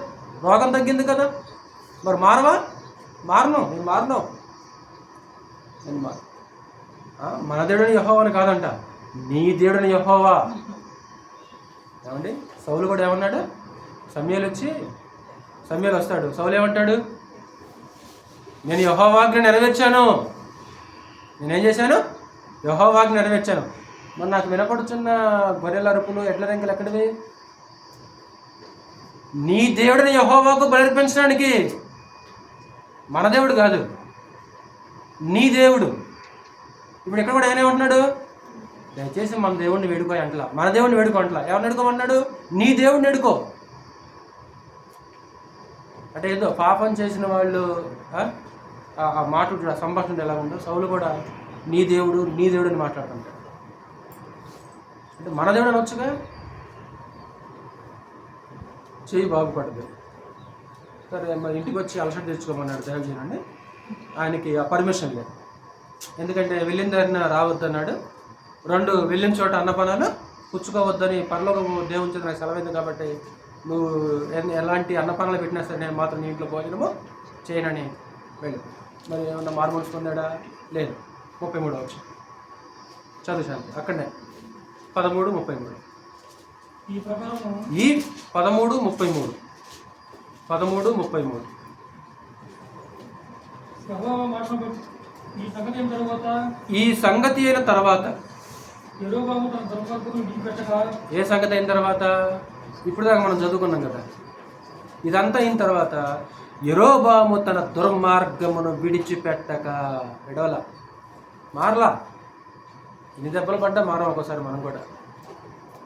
రోగం తగ్గింది కదా. మరి మారను. మన దేవుడిని యెహోవా అని కాదంట, నీ దేవుడిని యెహోవా. ఏమండి, సౌలు కూడా ఏమన్నాడు? సమూయేలు వస్తాడు. సౌలు ఏమంటాడు? నేను యెహోవాజ్ఞ నెరవేర్చాను. నేనేం చేశాను? యెహోవాజ్ఞ నెరవేర్చాను. మరి నాకు వినపడుతున్న గొర్రెల అరుపులు, ఎడ్ల రంగులు ఎక్కడివి? నీ దేవుడిని యెహోవాకు బలిర్పించడానికి. మన దేవుడు కాదు, నీ దేవుడు. ఇప్పుడు ఇక్కడ కూడా ఏమేమంటున్నాడు? దయచేసి మన దేవుడిని వేడుకో అంటలా, మన దేవుడిని వేడుకో అంటలా. ఎవరిని వేడుకోమన్నాడు? నీ దేవుడిని వేడుకో. అంటే ఏదో పాపం చేసిన వాళ్ళు ఆ మాటలు సంభాషణ ఎలా ఉందో, సౌలు కూడా నీ దేవుడు నీ దేవుడు అని మాట్లాడుతుంటాడు. అంటే మన దేవుడు అనొచ్చుగా, చెయ్యి బాగుపడదు. సరే మరి ఇంటికి వచ్చి అలసట తెచ్చుకోమన్నాడు దైవజనుడిని. ఆయనకి ఆ పర్మిషన్ లేదు. ఎందుకంటే వెళ్ళిన దారిన రావద్దన్నాడు. 2 వెళ్ళిన చోట అన్నపానాలు పుచ్చుకోవద్దని పరలోక దేవుని చేత నాకు సెలవైంది కాబట్టి నువ్వు ఎలాంటి అన్నపానాలు పెట్టినా సరే నేను మాత్రం నీ ఇంట్లో భోజనము చేయనని వెళ్ళు. మరి ఏమన్నా మార్మల్స్ పొందాడా? లేదు. 33 వచ్చి చదువు శాంతి అక్కడనే 13:33. ఈ 13:33 ఈ సంగతి అయిన తర్వాత ఏ సంగతి అయిన తర్వాత? ఇప్పుడు దాకా మనం చదువుకున్నాం కదా. ఇదంతా అయిన తర్వాత యెరోబాము తన దుర్మార్గమును విడిచిపెట్టక విడవల, మారలా. ఎన్ని దెబ్బలు పడ్డా మారం. ఒక్కోసారి మనం కూడా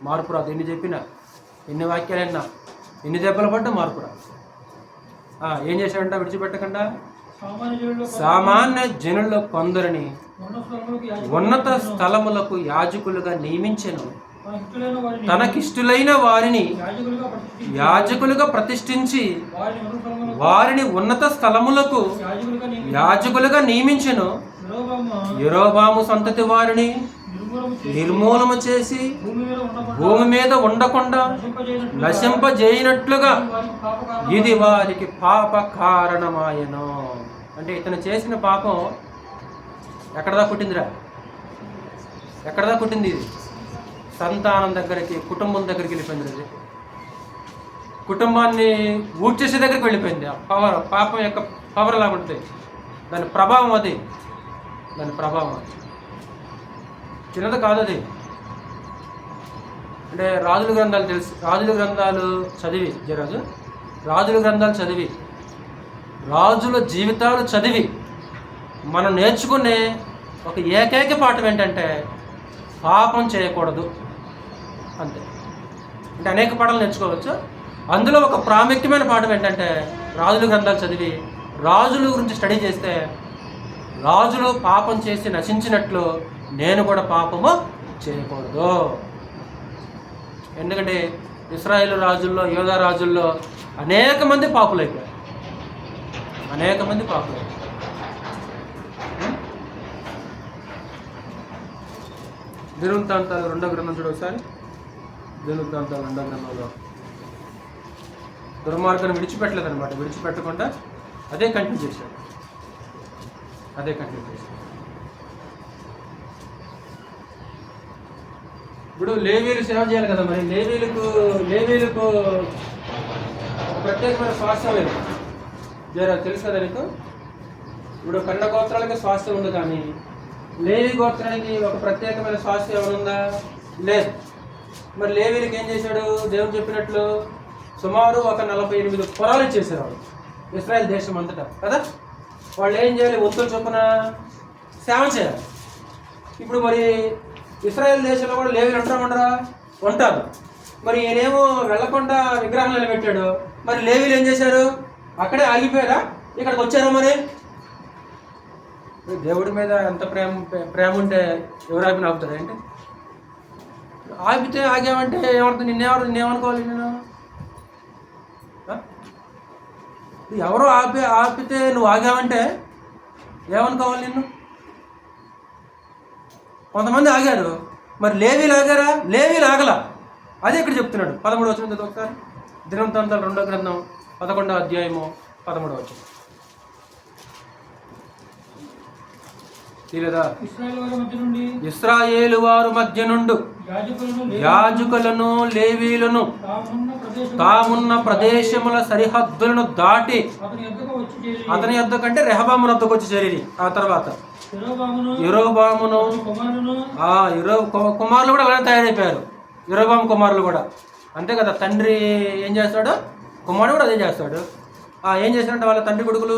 మార్పు రాదు. ఎన్ని చెప్పినా, ఎన్ని వాక్యాలైనా, ఎన్ని దెబ్బలు పడ్డా మార్పు రాదు. ఏం చేశాడంట? విడిచిపెట్టకుండా సామాన్య జనుల్లో కొందరిని ఉన్నత స్థలములకు యాజకులుగా నియమించెను. తనకిష్టులైన వారిని యాజకులుగా ప్రతిష్ఠించి వారిని ఉన్నత స్థలములకు యాజకులుగా నియమించెను. యెరోబాము సంతతి వారిని నిర్మూలము చేసి భూమి మీద ఉండకుండా నశింపజేయనట్లుగా ఇది వారికి పాప కారణమాయను. అంటే ఇతను చేసిన పాపం ఎక్కడదా పుట్టిందిరా? ఎక్కడదా పుట్టింది? ఇది సంతానం దగ్గరికి, కుటుంబం దగ్గరికి వెళ్ళిపోయింది. అది కుటుంబాన్ని ఊడ్చేసే దగ్గరికి వెళ్ళిపోయింది. ఆ పవర్, పాపం యొక్క పవర్ ఎలా ఉంటుంది, దాని ప్రభావం అది, దాని ప్రభావం చిన్నది కాదు అది. అంటే రాజుల గ్రంథాలు తెలుసు, రాజుల గ్రంథాలు చదివి రాజుల గ్రంథాలు చదివి, రాజుల జీవితాలు చదివి మనం నేర్చుకునే ఒక ఏకైక పాఠం ఏంటంటే పాపం చేయకూడదు అంతే. అంటే అనేక పాఠాలు నేర్చుకోవచ్చు. అందులో ఒక ప్రాముఖ్యమైన పాఠం ఏంటంటే రాజుల గ్రంథాలు చదివి రాజుల గురించి స్టడీ చేస్తే రాజులు పాపం చేసి నశించినట్లు నేను కూడా పాపము చేయకూడదు. ఎందుకంటే ఇశ్రాయేలు రాజుల్లో, యోధా రాజుల్లో అనేక మంది పాపులైపోయారు. దినవృత్తాంతాలు 2వ గ్రంథం చూడ ఒకసారి. దినవృత్తాంతాలు 2వ గ్రంథంలో దుర్మార్గాన్ని విడిచిపెట్టలేదన్నమాట. విడిచిపెట్టకుండా అదే కంటిన్యూ చేశాడు. ఇప్పుడు లేవీలు సేవ చేయాలి కదా. మరి లేవీలకు ప్రత్యేకమైన స్వాస్థ్యం లేదు. తెలుసు కదా నీకు. ఇప్పుడు కన్న గోత్రాలకి స్వాస్థ్యం ఉంది, కానీ లేవి గోత్రానికి ఒక ప్రత్యేకమైన స్వాస్థ్యం ఏమైనా ఉందా? లేదు. మరి లేవీలకు ఏం చేశాడు? దేవుడు చెప్పినట్లు సుమారు ఒక 48 పొరాలు ఇచ్చేసారు వాళ్ళు ఇశ్రాయేల్ దేశం అంతటా కదా. వాళ్ళు ఏం చేయాలి? వంతుల చొప్పున సేవ చేయాలి. ఇప్పుడు మరి ఇశ్రాయేల్ దేశంలో కూడా లేవీలు ఉంటారు. మరి ఈయనేమో వెళ్లకుండా విగ్రహాలు నిలబెట్టాడు. మరి లేవీలు ఏం చేశారు? అక్కడే ఆగిపోయారా? ఇక్కడికి వచ్చారా? మరి దేవుడి మీద ఎంత ప్రేమ ఉంటే ఎవరు ఆపిన ఆపుతారా? ఏంటి ఆపితే ఆగామంటే ఏమవుతుంది? నిన్నేమనుకోవాలి? నేను ఎవరో ఆపితే నువ్వు ఆగావంటే ఏమనుకోవాలి నిన్ను? కొంతమంది ఆగారు, మరి లేవీలు ఆగారా? లేవీలు ఆగల. అదే ఇక్కడ చెప్తున్నాడు. 13వ వచనం ఒకసారి. దినవృత్తాంతాలు 2వ గ్రంథం 11వ అధ్యాయము 13వ వచనం. ఇశ్రాయేలు వారి మధ్య నుండి యాజకులను లేవీలను తామున్న ప్రదేశముల సరిహద్దులను దాటి అతని యొద్దకంటే రెహబాము వద్దకు వచ్చి చేరి, ఆ తర్వాత యెరోబామును కుమారులు కూడా అలానే తయారైపోయారు. యెరోబాము కుమారులు కూడా అంతే కదా. తండ్రి ఏం చేస్తాడో కుమారుడు కూడా అదే చేస్తాడు. ఏం చేశారంటే వాళ్ళ తండ్రి కొడుకులు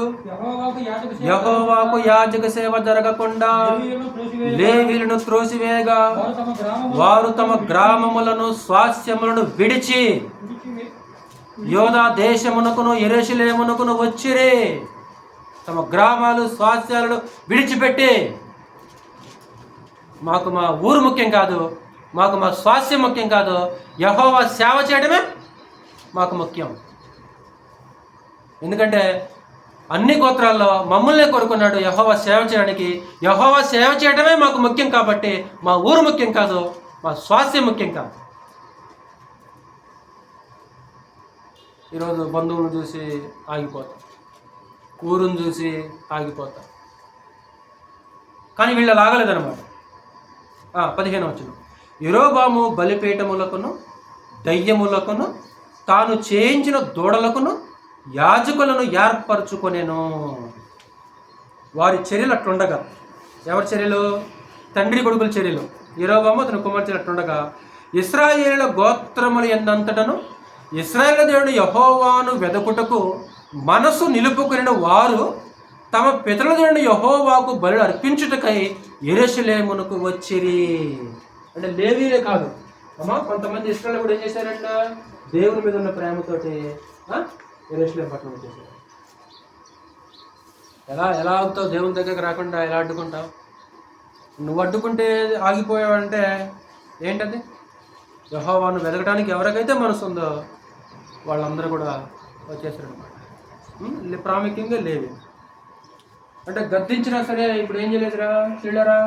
యెహోవాకు యాజక సేవ జరగకుండా లేవీయులను త్రోసివేయగా వారు తమ గ్రామములను స్వాస్థ్యములను విడిచి యోధా దేశమునకును యెరూషలేమునకును వచ్చిరి. తమ గ్రామాలు స్వాస్థ్యాలను విడిచిపెట్టి, మాకు మా ఊరు ముఖ్యం కాదు, మాకు మా స్వాస్థ్యం ముఖ్యం కాదు, యెహోవా సేవ చేయడమే మాకు ముఖ్యం. ఎందుకంటే అన్ని గోత్రాల్లో మమ్మల్ని కోరుకున్నాడు యెహోవా సేవ చేయడానికి. యెహోవా సేవ చేయడమే మాకు ముఖ్యం కాబట్టి మా ఊరు ముఖ్యం కాదు, మా స్వాస్థ్యం ముఖ్యం కాదు. ఈరోజు బంధువులను చూసి ఆగిపోతాం, ఊరును చూసి ఆగిపోతాం. కానీ వీళ్ళు లాగలేదన్నమాట. 15 వచనం, యెరోబాము బలిపీఠములకును దయ్యములకును తాను చేయించిన దూడలకును యాజకులను ఏర్పరచుకొనెను. వారి చర్యలు అట్లుండగా, ఎవరి చర్యలు? తండ్రి కొడుకుల చర్యలు. యెరోబాము అతని కుమార్తె అట్లుండగా ఇశ్రాయేలుల గోత్రములు ఎందంతటను ఇశ్రాయేలు దేవుడు యెహోవాను వెదకుటకు మనసు నిలుపుకొనిన వారు తమ పితరుల దేవుని యెహోవాకు బలులు అర్పించుటకై యెరూషలేమునకు వచ్చిరి. అంటే లేవీలే కాదు అమ్మా, కొంతమంది ఇశ్రాయేలు కూడా ఏం చేశారంట? దేవుని మీద ఉన్న ప్రేమతోటి యెరూషలేము పట్టణం వచ్చేసారు. ఎలా అవుతావు? దేవుని దగ్గరకు రాకుండా ఎలా అడ్డుకుంటావు? నువ్వు అడ్డుకుంటే ఆగిపోయావంటే ఏంటది? యెహోవాను వెతకడానికి ఎవరికైతే మనసు ఉందో వాళ్ళందరూ కూడా వచ్చేసారు అనమాట. ప్రాముఖ్యంగా లేవి అంటే గద్దించినా సరే ఇప్పుడు ఏం చేయలేదురా, చెల్లారా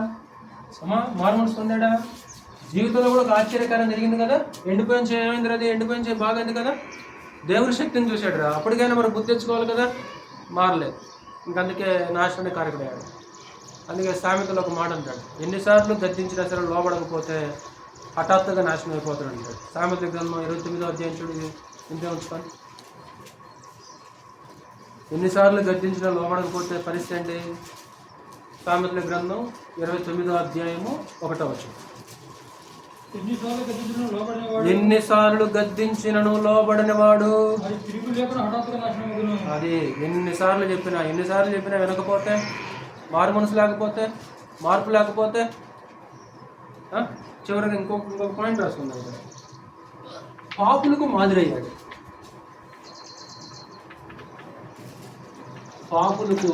అమ్మా, మారుమనసు పొందాడా? జీవితంలో కూడా ఒక ఆశ్చర్యకారం జరిగింది కదా. ఎండిపోయిన ఏమైంది? అది ఎండిపోయిన చేయి బాగైంది కదా. దేవుని శక్తిని చూశాడు రా. అప్పటికైనా మరి బుద్ధి తెచ్చుకోవాలి కదా. మారలేదు. ఇంకందుకే నాశనాన్ని కారకుడయ్యాడు. అందుకే సామెతలో ఒక మాట అంటాడు, ఎన్నిసార్లు గద్దించినా సరే లోబడకపోతే హఠాత్తుగా నాశనం అయిపోతాడు అంటాడు. సామెత గ్రంథం 29వ అధ్యాయం చూడు, ఇంతే ఉంచుకొని. ఎన్నిసార్లు గద్దించినా లోబడకపోతే పరిస్థితి ఏంటి? సామెతల గ్రంథం 29వ అధ్యాయము 1వ వచనం, ఎన్నిసార్లు గద్దించినను లోబడినవాడు. అది ఎన్నిసార్లు చెప్పినా వినకపోతే, మారు మనసు లేకపోతే, మార్పు లేకపోతే, చివరికి ఇంకొక పాయింట్ రాసుకుందాం ఇక్కడ, పాపులకు మాదిరయ్యాడు. పాపులకు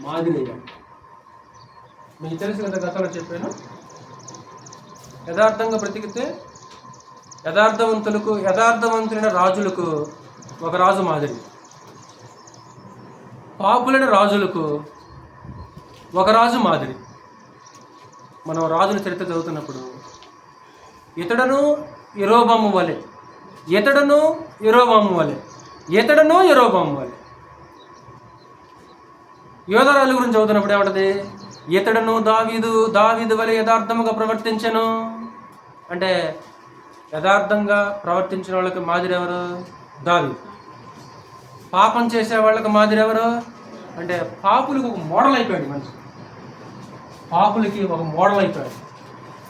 మాదిరయ్యాడు. మీకు తెలుసు కదా, గతంలో చెప్పాను, యథార్థంగా బ్రతికితే యథార్థవంతులైన రాజులకు ఒక రాజు మాదిరి, పాపులైన రాజులకు ఒక రాజు మాదిరి. మనం రాజుల చరిత్ర చదువుతున్నప్పుడు ఇతడను యెరోబాము వలె, యోధరాజుల గురించి చదువుతున్నప్పుడు ఏమంటది? ఇతడను దావీదు వలె యథార్థముగా ప్రవర్తించను. అంటే యథార్థంగా ప్రవర్తించిన వాళ్ళకి మాదిరి ఎవరు? దావీదు. పాపం చేసే వాళ్ళకి మాదిరి ఎవరు అంటే పాపులకు ఒక మోడల్ అయిపోయాడు మనిషి. పాపులకి ఒక మోడల్ అయిపోయాడు.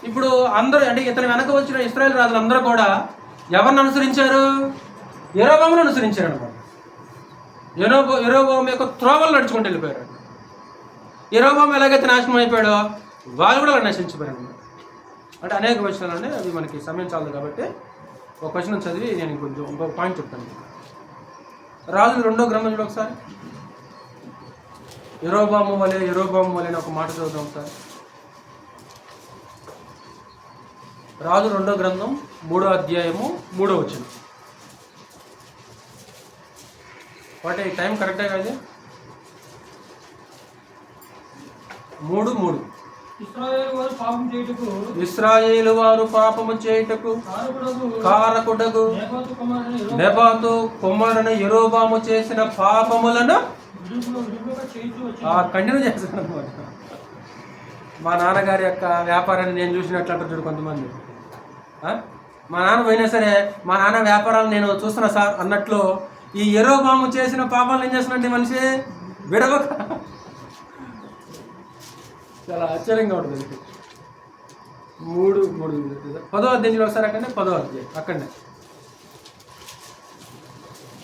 ఇప్పుడు అందరూ అంటే ఇతని వెనక వచ్చిన ఇశ్రాయేలు రాజులు అందరూ కూడా ఎవరిని అనుసరించారు? యెరోబామును అనుసరించారు అనమాట. యెరోబాము యొక్క త్రోవలు నడుచుకుంటూ వెళ్ళిపోయారు. యెరోబాము ఎలాగైతే నాశనం అయిపోయాడో వాళ్ళు కూడా నశించిపోయారు అనమాట. అంటే అనేక విషయాలు ఉన్నాయి, అవి మనకి సమయం చాలదు కాబట్టి ఒక క్వశ్చన్ చదివి నేను ఇంకొక పాయింట్ చెప్తాను. రాజులు 2వ గ్రంథం చూడ ఒకసారి. యెరోబాము వలె అని ఒక మాట చదువుతాం ఒకసారి. రాజు 2వ గ్రంథం 3వ అధ్యాయము 3వ వచనం. వాటి టైం కరెక్టే కాదు? 3:3 ఇశ్రాయేలు వారు పాపము చేయుటకు కారకుడగు నెబాతు కుమారుని యెరోబాము చేసిన పాపములను కంటిన్యూ చేస్తాను అనమాట. మా నాన్నగారి యొక్క వ్యాపారాన్ని నేను చూసినట్లు అంటారు చూడు కొంతమంది. మా నాన్న పోయినా సరే మా నాన్న వ్యాపారాలు నేను చూస్తున్నా సార్ అన్నట్లు ఈ యెరోబాము చేసిన పాపాలను ఏం చేస్తున్నట్టు మనిషి విడవక. చాలా ఆశ్చర్యంగా ఉంటుంది. 10వ అధ్యాయంలో ఒకసారి అక్కడనే 10వ అధ్యాయం అక్కడనే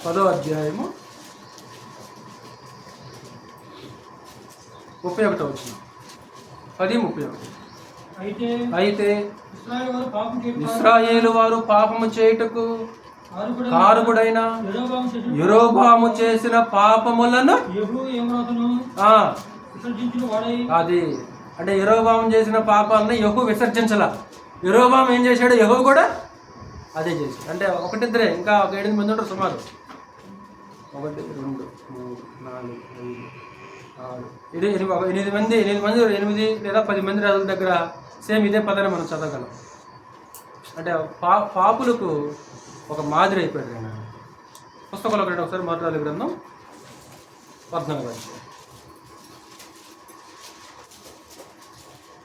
10వ అధ్యాయము 31వ వచనం. 10:31. అయితే ఇశ్రాయేలు వారు పాపము చేయుటకు కారకుడైన యెరొబాము చేసిన పాపములను అది అంటే యెరొబాము చేసిన పాపాలను యెహూ విసర్జించలా. యెరొబాము ఏం చేశాడు, యెహూ కూడా అదే చేశాడు. అంటే ఒకటిద్దరే, ఇంకా ఒక 8 మంది ఉంటారు సుమారు. 1 2 3 4 5 6 8 లేదా 10 మంది రాజుల దగ్గర సేమ్ ఇదే పదాన్ని మనం చదవగలం. అంటే పాపులకు ఒక మాదిరి అయిపోయాడు ఆయన. పుస్తకంలో ఒకసారి మొదటి రాజుల గ్రంథం 14వ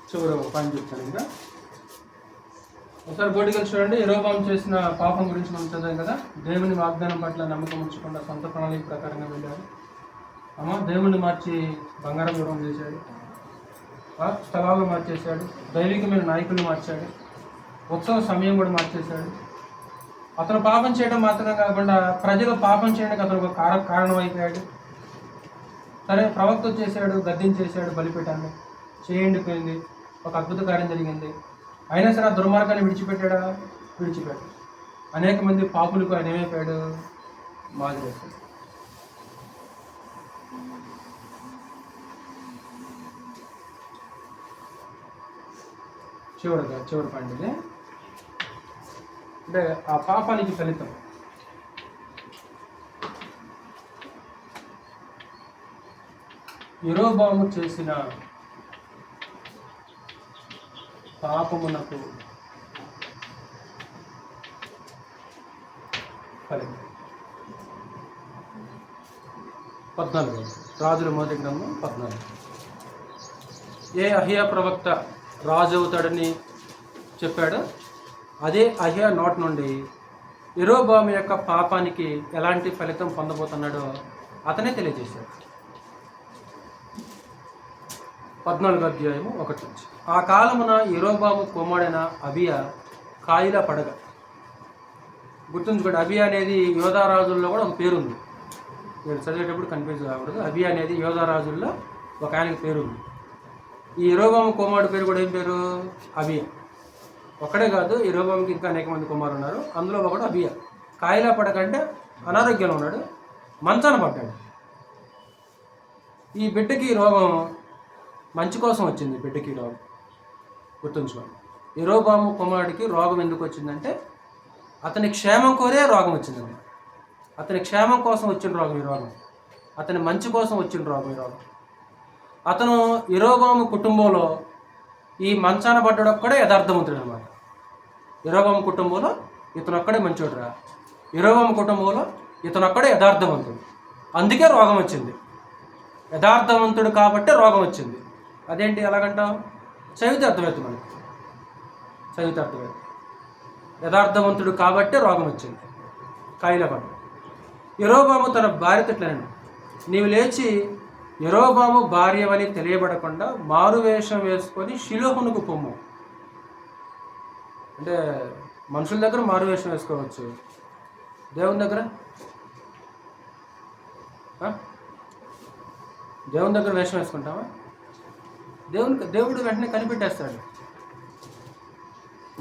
చివరి ఒక పాయింట్ చెప్తాను. ఇంకా ఒకసారి బోర్డుకి చూడండి. యెరొబాము చేసిన పాపం గురించి మనం చదివాం కదా. దేవుని వాగ్దానం పట్ల నమ్మకం ఉంచకుండా సొంత ప్రణాళిక ప్రకారంగా వెళ్ళాడు. దేవుణ్ణి మార్చి బంగారం వివరం చేశాడు, స్థలాలను మార్చేశాడు, దైవికమైన నాయకులను మార్చాడు, ఉత్సవ సమయం కూడా మార్చేశాడు. అతను పాపం చేయడం మాత్రమే కాకుండా ప్రజలు పాపం చేయడానికి అతను ఒక కారణం అయిపోయాడు. సరే, ప్రవక్త చేశాడు, గద్దించేశాడు, బలిపీఠాన్ని చేయండిపోయింది, ఒక అద్భుత కార్యం జరిగింది. అయినా సరే ఆ దుర్మార్గాన్ని విడిచిపెట్టాడా? విడిచిపెట్టాడు. అనేక మంది పాపులకు ఆయన ఏమైపోయాడు? మాదిరి. చివరి పాయింట్ ఇది. అంటే ఆ పాపానికి ఫలితం యెరొబాము చేసిన పాపమునకు ఫలితం. 14 రాజుల మొదటి గ్రంథం 14. ఏ అహియా ప్రవక్త రాజు అవుతాడని చెప్పాడు, అదే అహియా నోటి నుండి యెరొబాము యొక్క పాపానికి ఎలాంటి ఫలితం పొందబోతున్నాడో అతనే తెలియజేశాడు. 14వ అధ్యాయము 1 నుంచి. ఆ కాలమున యెరొబాము కుమారుడైన అబియా కాయిలా పడగ. గుర్తుంచుకోండి, అబియా అనేది యోధా రాజుల్లో కూడా ఒక పేరుంది. మీరు చదివేటప్పుడు కన్ఫ్యూజ్ కాకూడదు. అబియా అనేది యోధా రాజుల్లో ఒక ఆయనకి పేరుంది. ఈ యెరొబాము కుమారుడు పేరు కూడా ఏం పేరు? అబియా. ఒక్కడే కాదు, యెరొబాముకి ఇంకా అనేక మంది కుమారులు ఉన్నారు. అందులో ఒకడు అబియా. కాయిలా పడకంటే అనారోగ్యంలో ఉన్నాడు, మంచాన పడ్డాడు. ఈ బిడ్డకి రోగం మంచి కోసం వచ్చింది. బిడ్డకి రోగం గుర్తుంచుకోండి. యెరొబాము కుమారుడికి రోగం ఎందుకు వచ్చిందంటే అతని క్షేమం కోరే రోగం వచ్చిందండి. అతని క్షేమం కోసం వచ్చిన రోగం ఈ రోగం, అతని మంచి కోసం వచ్చిన రోగం ఈ రోగం. అతను యెరొబాము కుటుంబంలో ఈ మంచాన పడ్డాడు ఒక్కడే యథార్థవంతుడు అనమాట. యెరొబాము కుటుంబంలో ఇతను ఒక్కడే మంచోడురా. యెరొబాము కుటుంబంలో ఇతను ఒక్కడే యథార్థవంతుడు. అందుకే రోగం వచ్చింది. యథార్థవంతుడు కాబట్టే రోగం వచ్చింది. అదేంటి ఎలాగంటాం? చదివితే అర్థమవుతుంది మనకి. చదివితే అర్థమవుతుంది. యథార్థవంతుడు కాబట్టే రోగం వచ్చింది. కాయిలా పడ్డాడు. యెరొబాము తన భార్యతో ఇట్లనండి, నీవు లేచి యెరొబాము భార్యవని తెలియబడకుండా మారువేషం వేసుకొని షిలోహునకు పొమ్ము. అంటే మనుషుల దగ్గర మారువేషం వేసుకోవచ్చు, దేవుని దగ్గర వేషం వేసుకుంటామా? దేవుడు వెంటనే కనిపెట్టేస్తాడు.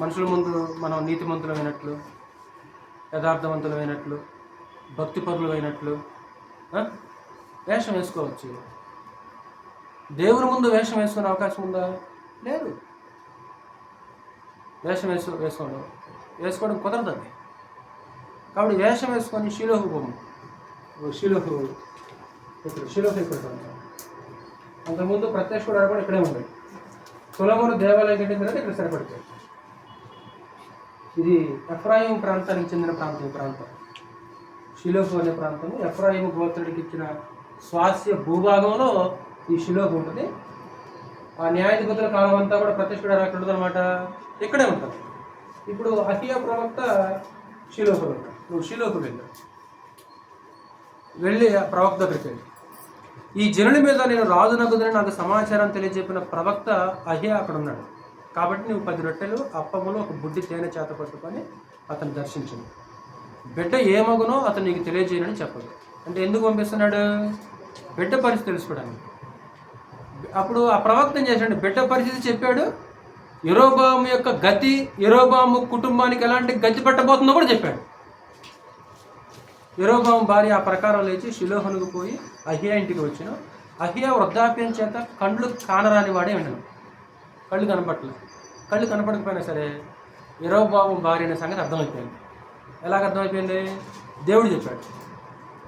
మనుషుల ముందు మనం నీతిమంతులమైనట్లు, యథార్థవంతులమైనట్లు, భక్తిపరులమైనట్లు వేషం వేసుకోవచ్చు. దేవుని ముందు వేషం వేసుకునే అవకాశం ఉందా? లేదు. వేషం వేసుకోవడం కుదరదు అది. కాబట్టి వేషం వేసుకొని షిలోహు బొమ్మ, షిలోహు ఇక్కడ అంతకుముందు ప్రత్యక్షుడు కూడా ఇక్కడే ఉండేది. సొలొమోను దేవాలయం కట్టిన తర్వాత ఇక్కడ సరిపడతాయి. ఇది ఎఫ్రాయిము ప్రాంతానికి చెందిన ప్రాంతం. షిలోహు అనే ప్రాంతము ఎఫ్రాయిము గోత్రుడికి ఇచ్చిన స్వాస్య భూభాగంలో ఈ షిలోహు ఉంటుంది. ఆ న్యాయాధిపతుల కాలం అంతా కూడా ప్రత్యక్షుడు అక్కడ ఉంటుంది అనమాట, ఇక్కడే ఉంటుంది. ఇప్పుడు అహియా ప్రవక్త షిలోహులో ఉంటాడు. నువ్వు షిలోహు వెళ్ళి ఆ ప్రవక్త దగ్గరికి వెళ్ళి, ఈ జనుల మీద నేను రాజునగుదని నాకు సమాచారం తెలియజెప్పిన ప్రవక్త అహియా అక్కడ ఉన్నాడు. కాబట్టి నువ్వు 10 రొట్టెలు అప్పములు ఒక బుడ్డి తేనె చేత పట్టుకొని అతను దర్శించింది. బిడ్డ ఏమగునో అతను నీకు తెలియజేయనని చెప్పదు. అంటే ఎందుకు పంపిస్తున్నాడు? బిడ్డ పరిస్థితి తెలుసుకోవడానికి. అప్పుడు ఆ ప్రవక్త ఏం చేశాడు? బిడ్డ పరిస్థితి చెప్పాడు. యెరోబాము యొక్క గతి, యెరోబాము కుటుంబానికి ఎలాంటి గతి పెట్టబోతుందో కూడా చెప్పాడు. యెరోబాము భార్య ఆ ప్రకారం లేచి షిలోహునకు పోయి అహియా ఇంటికి వచ్చిన. అహియా వృద్ధాప్యం చేత కళ్ళు కానరాని వాడే ఉండను. కళ్ళు కనపడలేదు. కళ్ళు కనపడకపోయినా సరే యెరోబాము భార్య అనే సంగతి అర్థమైపోయింది. ఎలాగ అర్థమైపోయింది? దేవుడు చెప్పాడు,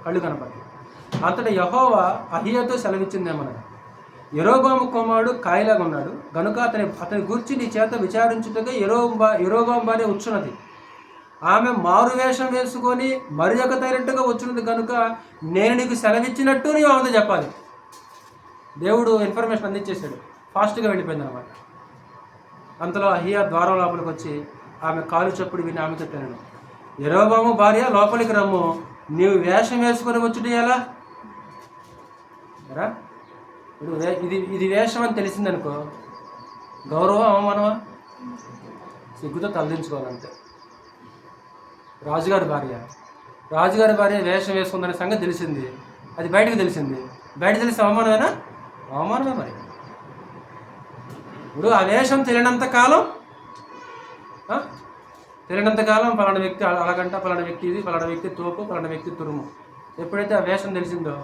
కళ్ళు కనపడలేదు. అంతటా యెహోవా అహియాతో సెలవిచ్చిందేమనగా, యెరోబాము కుమారుడు కాయలాగా ఉన్నాడు గనుక అతని గురించి నీ చేత విచారించుటగా యెరోబాము భార్య వచ్చున్నది. ఆమె మారు వేషం వేసుకొని మరొక తైనట్టుగా వచ్చినది కనుక నేను నీకు సెలవిచ్చినట్టు నీవు ఆమెతో చెప్పాలి. దేవుడు ఇన్ఫర్మేషన్ అందించేశాడు. ఫాస్ట్గా వెళ్ళిపోయింది అనమాట. అంతలో అహియా ద్వారం లోపలికి వచ్చి ఆమె కాలు చప్పుడు విని ఆమె చెప్పాను, యెరోబాము భార్య లోపలికి రమ్ము, నీవు వేషం వేసుకొని వచ్చుట ఎలా? ఇది వేషం అని తెలిసిందనుకో, గౌరవం అవమానమా? సిగ్గుతో తలదించుకోవాలంతే. రాజుగారి భార్య వేషం వేసుకుందనే సంగతి తెలిసింది, అది బయటకు తెలిసింది. బయట తెలిసి అవమానమేనా? అవమానమే. మరి ఇప్పుడు ఆ వేషం తెలియనంత కాలం పలానా వ్యక్తి అలాగంట, పలానా వ్యక్తి ఇది, పలానా వ్యక్తి తోపు, పలానా వ్యక్తి తురుము. ఎప్పుడైతే ఆ వేషం తెలిసిందో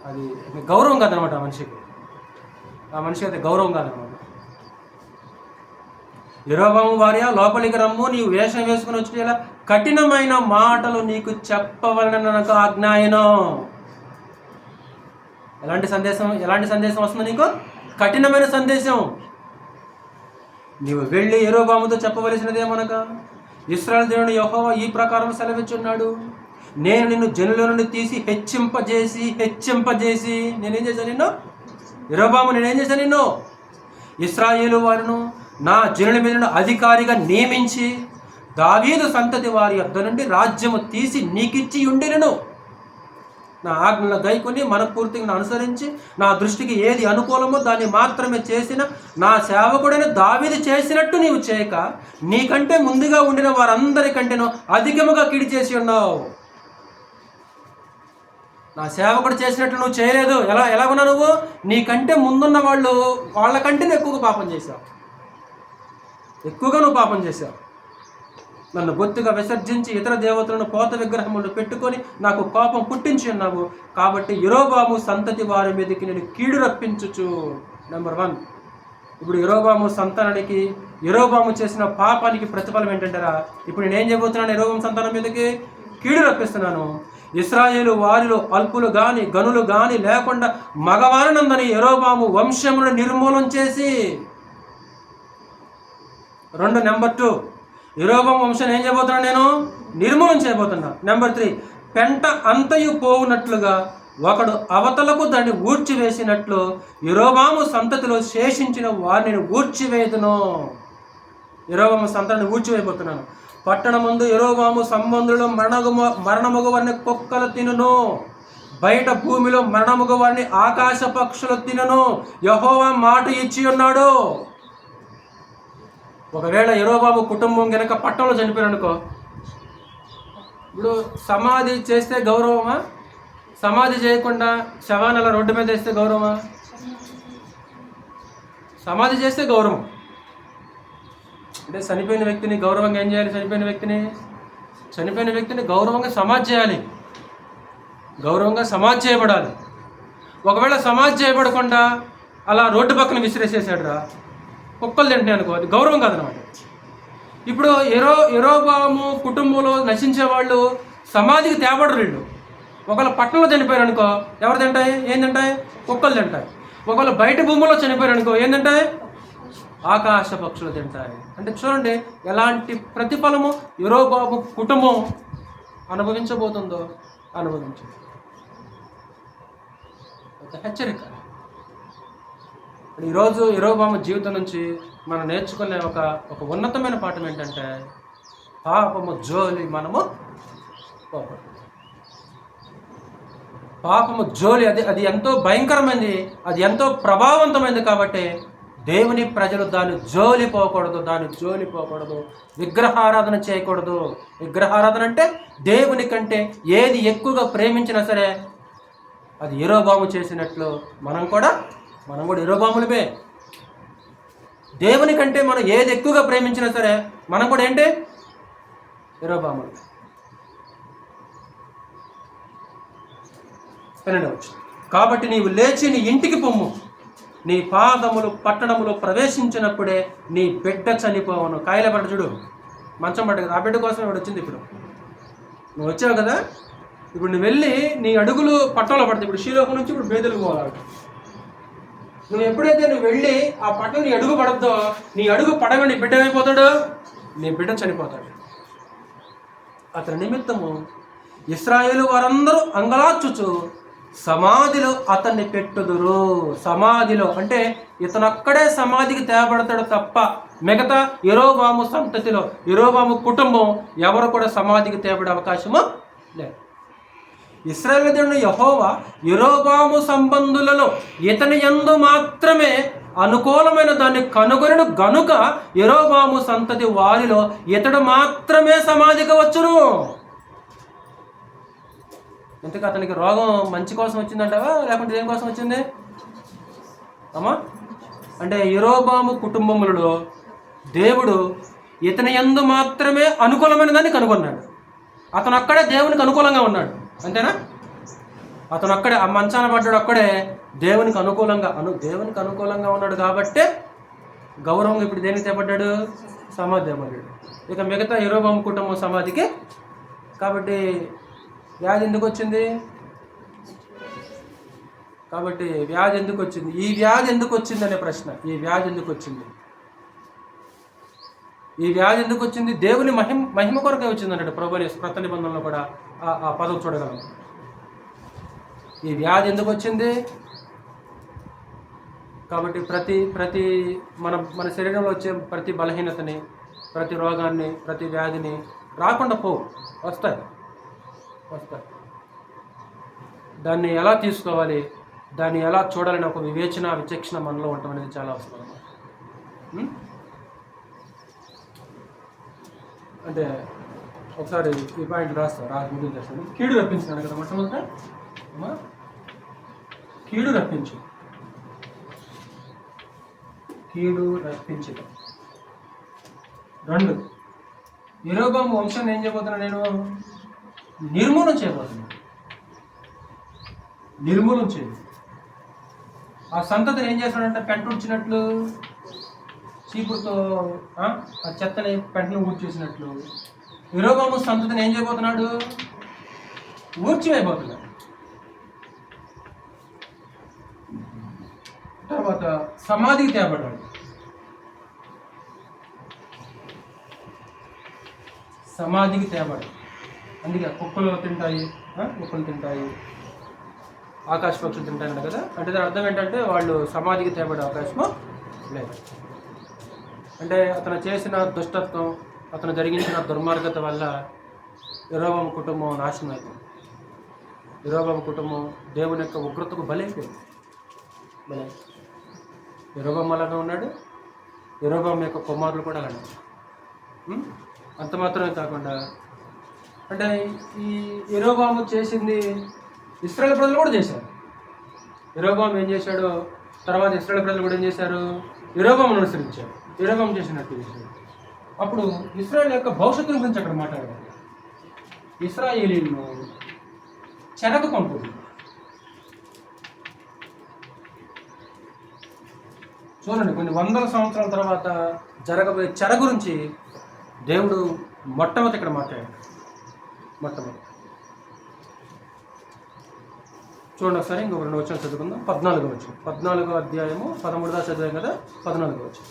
అది గౌరవం కాదనమాట. ఆ మనిషికి అది గౌరవం కాదనమాట. యెరోబాము భార్య లోపలికి రమ్ము, నీవు వేషం వేసుకుని వచ్చి ఇలా కఠినమైన మాటలు నీకు చెప్పవలన నాకు ఆజ్ఞాయను. ఎలాంటి సందేశం వస్తుంది నీకు? కఠినమైన సందేశం. నీవు వెళ్ళి యెరోబాముతో చెప్పవలసినదేమనగా, ఇశ్రాయేలు దేవుడు యెహోవా ఈ ప్రకారం సెలవిచ్చున్నాడు, నేను నిన్ను జనుల నుండి తీసి హెచ్చింపజేసి నేనేం చేశాను నిన్ను? యెరోబాము నేనేం చేశాను నిన్ను? ఇశ్రాయేలు వారిను నా జనుల మీద అధికారిగా నియమించి దావీదు సంతతి వారి యొద్ద నుండి రాజ్యము తీసి నీకిచ్చి ఉండినను. నా ఆజ్ఞలను గైకొని మనపూర్తిగా అనుసరించి నా దృష్టికి ఏది అనుకూలమో దాన్ని మాత్రమే చేసిన నా సేవకుడైన దావీదు చేసినట్టు నీవు చేయక నీకంటే ముందుగా ఉండిన వారందరికంటేనూ అధికముగా కీడు చేసి ఉన్నావు. నా సేవకుడు చేసినట్లు నువ్వు చేయలేదు. ఎలాగున్నా నువ్వు నీకంటే ముందున్న వాళ్ళకంటే ఎక్కువగా పాపం చేశావు. నన్ను బొత్తిగా విసర్జించి ఇతర దేవతలను పోత విగ్రహములు పెట్టుకొని నాకు కోపం పుట్టించి ఉన్నావు. కాబట్టి యెరోబాము సంతతి వారి మీదకి నేను కీడు రప్పించుచు. నెంబర్ 1, ఇప్పుడు యెరోబాము సంతానానికి, యెరోబాము చేసిన పాపానికి ప్రతిఫలం ఏంటంటారా? ఇప్పుడు నేనేం చేయబోతున్నాను? యెరోబాము సంతానం మీదకి కీడు రప్పిస్తున్నాను. ఇశ్రాయేలు వారిలో అల్పులు గాని గనులు గాని లేకుండా మగవారినందని యెరోబాము వంశమును నిర్మూలన చేసి. 2, నెంబర్ 2, యెరోబాము వంశాన్ని ఏం చేయబోతున్నాను? నేను నిర్మూలన చేయబోతున్నా. నెంబర్ 3, పెంట అంతయు పోవునట్లుగా ఒకడు అవతలకు దాన్ని ఊడ్చివేసినట్లు యెరోబాము సంతతిలో శేషించిన వారిని ఊడ్చివేయుదును. యెరోబాము సంతానాన్ని ఊడ్చివేయబోతున్నాను. పట్టణమందు యెరోబాము సంబంధులు మరణముగు వారిని కుక్కలు తినును. బయట భూమిలో మరణముగు వారిని ఆకాశ పక్షులు తినును. యెహోవా మాట ఇచ్చి ఉన్నాడు. ఒకవేళ యెరోబాము కుటుంబం కనుక పట్టణంలో చనిపోయారు అనుకో, ఇప్పుడు సమాధి చేస్తే గౌరవమా? సమాధి చేయకుండా శవాన్ని అలా రోడ్డు మీద వేస్తే గౌరవమా? సమాధి చేస్తే గౌరవం. అంటే చనిపోయిన వ్యక్తిని గౌరవంగా ఏం చేయాలి? చనిపోయిన వ్యక్తిని గౌరవంగా సమాధి చేయాలి, గౌరవంగా సమాధి చేయబడాలి. ఒకవేళ సమాధి చేయబడకుండా అలా రోడ్డు పక్కన విసిరేసేసాడు రా, కుక్కలు తింటాయి అనుకో, అది గౌరవం కాదనమాట. ఇప్పుడు యెరోబాము కుటుంబంలో నశించే వాళ్ళు సమాధికి తేబడరు. వీళ్ళు ఒకవేళ పట్టణంలో చనిపోయారు అనుకో, ఎవరు తింటాయి? ఏం తింటాయి? కుక్కలు తింటాయి. ఒకవేళ బయట భూములో చనిపోయారు అనుకో, ఏం తింటాయి? ఆకాశ పక్షులు తింటాయి. అంటే చూడండి ఎలాంటి ప్రతిఫలము యెరోబాము కుటుంబం అనుభవించబోతుందో. ఒక హెచ్చరిక. ఈరోజు యెరోబాము జీవితం నుంచి మనం నేర్చుకునే ఒక ఉన్నతమైన పాఠం ఏంటంటే, పాపము జోలి మనము పోకూడదు. పాపము జోలి అది ఎంతో భయంకరమైనది, అది ఎంతో ప్రభావవంతమైనది. కాబట్టి దేవుని ప్రజలు దాన్ని జోలిపోకూడదు. విగ్రహారాధన చేయకూడదు. విగ్రహారాధన అంటే దేవుని కంటే ఏది ఎక్కువగా ప్రేమించినా సరే అది యెరోబాము చేసినట్లు మనం కూడా యెరోబాములమే. దేవుని కంటే మనం ఏది ఎక్కువగా ప్రేమించినా సరే మనం కూడా ఏంటి? యెరోబాములు. 12 కాబట్టి నీవు లేచి నీ ఇంటికి పొమ్ము, నీ పాదములు పట్టణములో ప్రవేశించినప్పుడే నీ బిడ్డ చనిపోవను. కాయల పడ్డ చూడు, మంచం పడ్డ కదా, ఆ బిడ్డ కోసం ఇప్పుడు వచ్చింది. ఇప్పుడు నువ్వు వచ్చావు కదా, ఇప్పుడు నువ్వు వెళ్ళి నీ అడుగులు పట్టణంలో పడతాయి. ఇప్పుడు షీలోకు నుంచి ఇప్పుడు బేదలకు పోవాలి. నువ్వు ఎప్పుడైతే నువ్వు వెళ్ళి ఆ పట్టణం నీ అడుగు పడద్దో, నీ అడుగు పడగా నీ బిడ్డ ఏమైపోతాడు? నీ బిడ్డ చనిపోతాడు. అతని నిమిత్తము ఇశ్రాయేలు వారందరూ అంగలార్చుచు సమాధిలో అతన్ని పెట్టుదురు. సమాధిలో అంటే ఇతనొక్కడే సమాధికి తేబడతాడు తప్ప మిగతా యెరోబాము సంతతిలో, యెరోబాము కుటుంబం ఎవరు కూడా సమాధికి తేబడే అవకాశము లేదు. ఇశ్రాయేలు దేవుడు యెహోవా యెరోబాము సంబంధులలో ఇతని యందు మాత్రమే అనుకూలమైన దాన్ని కనుగొనను గనుక యెరోబాము సంతతి వారిలో ఇతడు మాత్రమే సమాధికి వచ్చును. ఇంతకు అతనికి రోగం మంచి కోసం వచ్చిందంటావా లేకుంటే దేనికోసం వచ్చింది అమ్మా? అంటే యెరోబాము కుటుంబములలో దేవుడు ఇతని యందు మాత్రమే అనుకూలమైన దాన్ని కనుగొన్నాడు. అతను అక్కడే దేవునికి అనుకూలంగా ఉన్నాడు, అంతేనా? అతను అక్కడే ఆ మంచాన పడ్డాడు, అక్కడే దేవునికి అనుకూలంగా ఉన్నాడు కాబట్టే గౌరవంగా ఇప్పుడు దేనికి తేపడ్డాడు? సమాధి తేపడ్డాడు. ఇక మిగతా యెరోబాము కుటుంబం సమాధికి. కాబట్టి వ్యాధి ఎందుకు వచ్చింది? ఈ వ్యాధి ఎందుకు వచ్చింది అనే ప్రశ్న. ఈ వ్యాధి ఎందుకు వచ్చింది? దేవుని మహిమ కొరకే వచ్చింది అన్నాడు ప్రభువు క్రొత్త నిబంధనలో కూడా ఆ పదం చూడగలం. ఈ వ్యాధి ఎందుకు వచ్చింది? కాబట్టి ప్రతి మన శరీరంలో వచ్చే ప్రతి బలహీనతని, ప్రతి రోగాన్ని, ప్రతి వ్యాధిని రాకుండా వస్తాయి. దాన్ని ఎలా తీసుకోవాలి, దాన్ని ఎలా చూడాలని ఒక విచక్షణ మనలో ఉండటం అనేది చాలా అవసరం. అంటే ఒకసారి ఈ పాయింట్ ముందు చేస్తాను. కీడు రప్పించినాడు కదా మొట్టమొదట. కీడు రప్పించు. 2 యెరోబాము వంశాన్ని ఏం చేయబోతున్నా? నేను నిర్మూలన చేయబోతున్నాను. ఆ సంతతిని ఏం చేస్తాడంటే పెంట ఉడ్చినట్లు, చీపురుతో ఆ చెత్తని పెంటను ఊడ్చేసినట్లు యెరోబాము సంతతిని ఏం చేయబోతున్నాడు? ఊడ్చివేయబోతున్నాడు. తర్వాత సమాధికి తేబడ్డాడు. అందుకే కుక్కలు తింటాయి, ఆకాశ పక్షులు తింటాయి కదా. అంటే దాని అర్థం ఏంటంటే వాళ్ళు సమాధికి తేబడే అవకాశము లేదు. అంటే అతను చేసిన దుష్టత్వం, అతను జరిగించిన దుర్మార్గత వల్ల యెరోబాము కుటుంబం నాశనం అయిపోయింది. యెరోబాము కుటుంబం దేవుని యొక్క ఉగ్రతకు బలైపోయింది. యెరోబాము అలాగే ఉన్నాడు, యెరోబాము యొక్క కుమారులు కూడా అలాగే. అంత మాత్రమే కాకుండా అంటే ఈ యెరోబాము చేసింది ఇశ్రాయేలు ప్రజలు కూడా చేశారు. యెరోబాము ఏం చేశాడో తర్వాత ఇశ్రాయేలు ప్రజలు కూడా ఏం చేశారు? యెరోబామును అనుసరించారు, యెరోబాము చేసినట్టు చేశారు. అప్పుడు ఇశ్రాయేలు యొక్క భవిష్యత్తు గురించి అక్కడ మాట్లాడారు. ఇశ్రాయేలీయులను చెరకు పంపుతుంది. చూడండి, కొన్ని వందల సంవత్సరాల తర్వాత జరగబోయే చెర గురించి దేవుడు మొట్టమొదటి ఇక్కడ మాట్లాడాడు. చూడండి ఒకసారి ఇంకొక 2 వచనాలు చదువుకుందాం. 14వ అధ్యాయము 13వ చదివాం కదా, 14వ వచనం.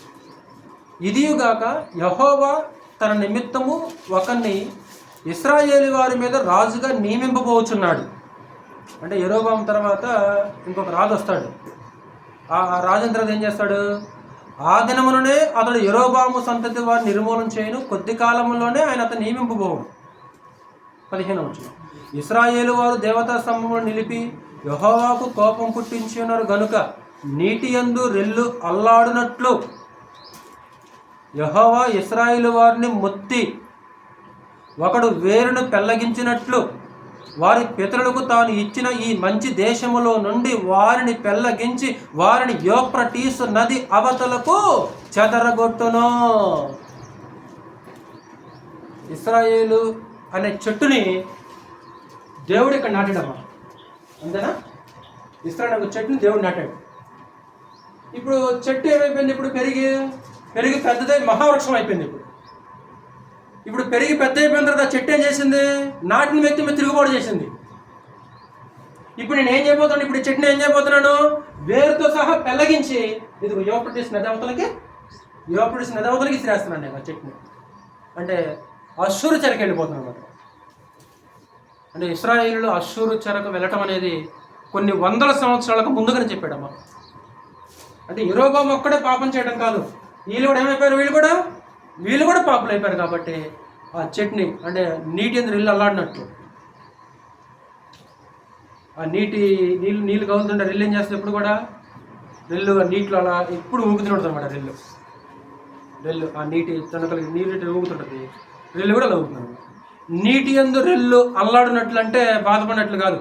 ఇదియుగాక యెహోవా తన నిమిత్తము ఒకరిని ఇశ్రాయేలు వారి మీద రాజుగా నియమింపబోచున్నాడు. అంటే యెరోబాము తర్వాత ఇంకొక రాజు వస్తాడు. ఆ రాజు తర్వాత ఏం చేస్తాడు? ఆ దినములనే అతడు యెరోబాము సంతతి వారిని నిర్మూలన చేయను, కొద్ది కాలంలోనే ఆయన అతను నియమింపబోవు. 15వ వచనం. ఇశ్రాయేలు వారు దేవతా స్తంభమును నిలిపి యెహోవాకు కోపం పుట్టించి ఉన్నారు గనుక నీటి యందు రెల్లు అల్లాడునట్లు యెహోవా ఇశ్రాయేలు వారిని మొత్తి ఒకడు వేరును పెళ్లగించినట్లు వారి పితరులకు తాను ఇచ్చిన ఈ మంచి దేశములో నుండి వారిని పెళ్లగించి వారిని యూఫ్రటీసు నది అవతలకు చెదరగొట్టును. ఇశ్రాయేలు అనే చెట్టుని దేవుడు ఇక్కడ నాటాడమ్మా, అంతేనా? ఇశ్రాయేలు అనే చెట్టుని దేవుడు నాటాడు. ఇప్పుడు చెట్టు ఏమైపోయింది? ఇప్పుడు పెరిగి పెద్దదై మహావృక్షం అయిపోయింది. ఇప్పుడు పెరిగి పెద్ద అయిపోయిన తర్వాత చెట్టు ఏం చేసింది? నాటిన వ్యక్తి మీద తిరుగుబాటు చేసింది. ఇప్పుడు నేను ఏం చేయబోతున్నాను? ఇప్పుడు ఈ చెట్టుని ఏం చేయబోతున్నాను? వేరుతో సహా పెళ్లగించి ఇది యూఫ్రటీసు నది అవతలకి శ్రేస్తున్నాను నేను ఆ చెట్టుని. అంటే అశ్షూరు చెరకు వెళ్ళిపోతున్నాను అన్నమాట. అంటే ఇశ్రాయేలులో అశ్షూరు చెరకు వెళ్ళటం అనేది కొన్ని వందల సంవత్సరాలకు ముందుగానే చెప్పాడమ్మా. అంటే యెరోబాము ఒక్కడే పాపం చేయడం కాదు, వీళ్ళు కూడా ఏమైపోయారు? వీళ్ళు కూడా పాపులు అయిపోయారు. కాబట్టి ఆ చెట్టుని అంటే నీటి యందు రెల్లు అల్లాడినట్లు ఆ నీళ్ళు కదులుతుంటే రెల్లు ఏం చేస్తుంది? ఎప్పుడు కూడా రెల్లు నీటిలో అలా ఎప్పుడు ఊగుతుంటుంది అనమాట. రెల్లు ఆ నీటి తనకలిగి నీటి ఊగుతుంటుంది, రెల్లు కూడా అలా ఊగుతుంది. నీటి యందు రెల్లు అల్లాడినట్లు అంటే బాధపడినట్లు కాదు,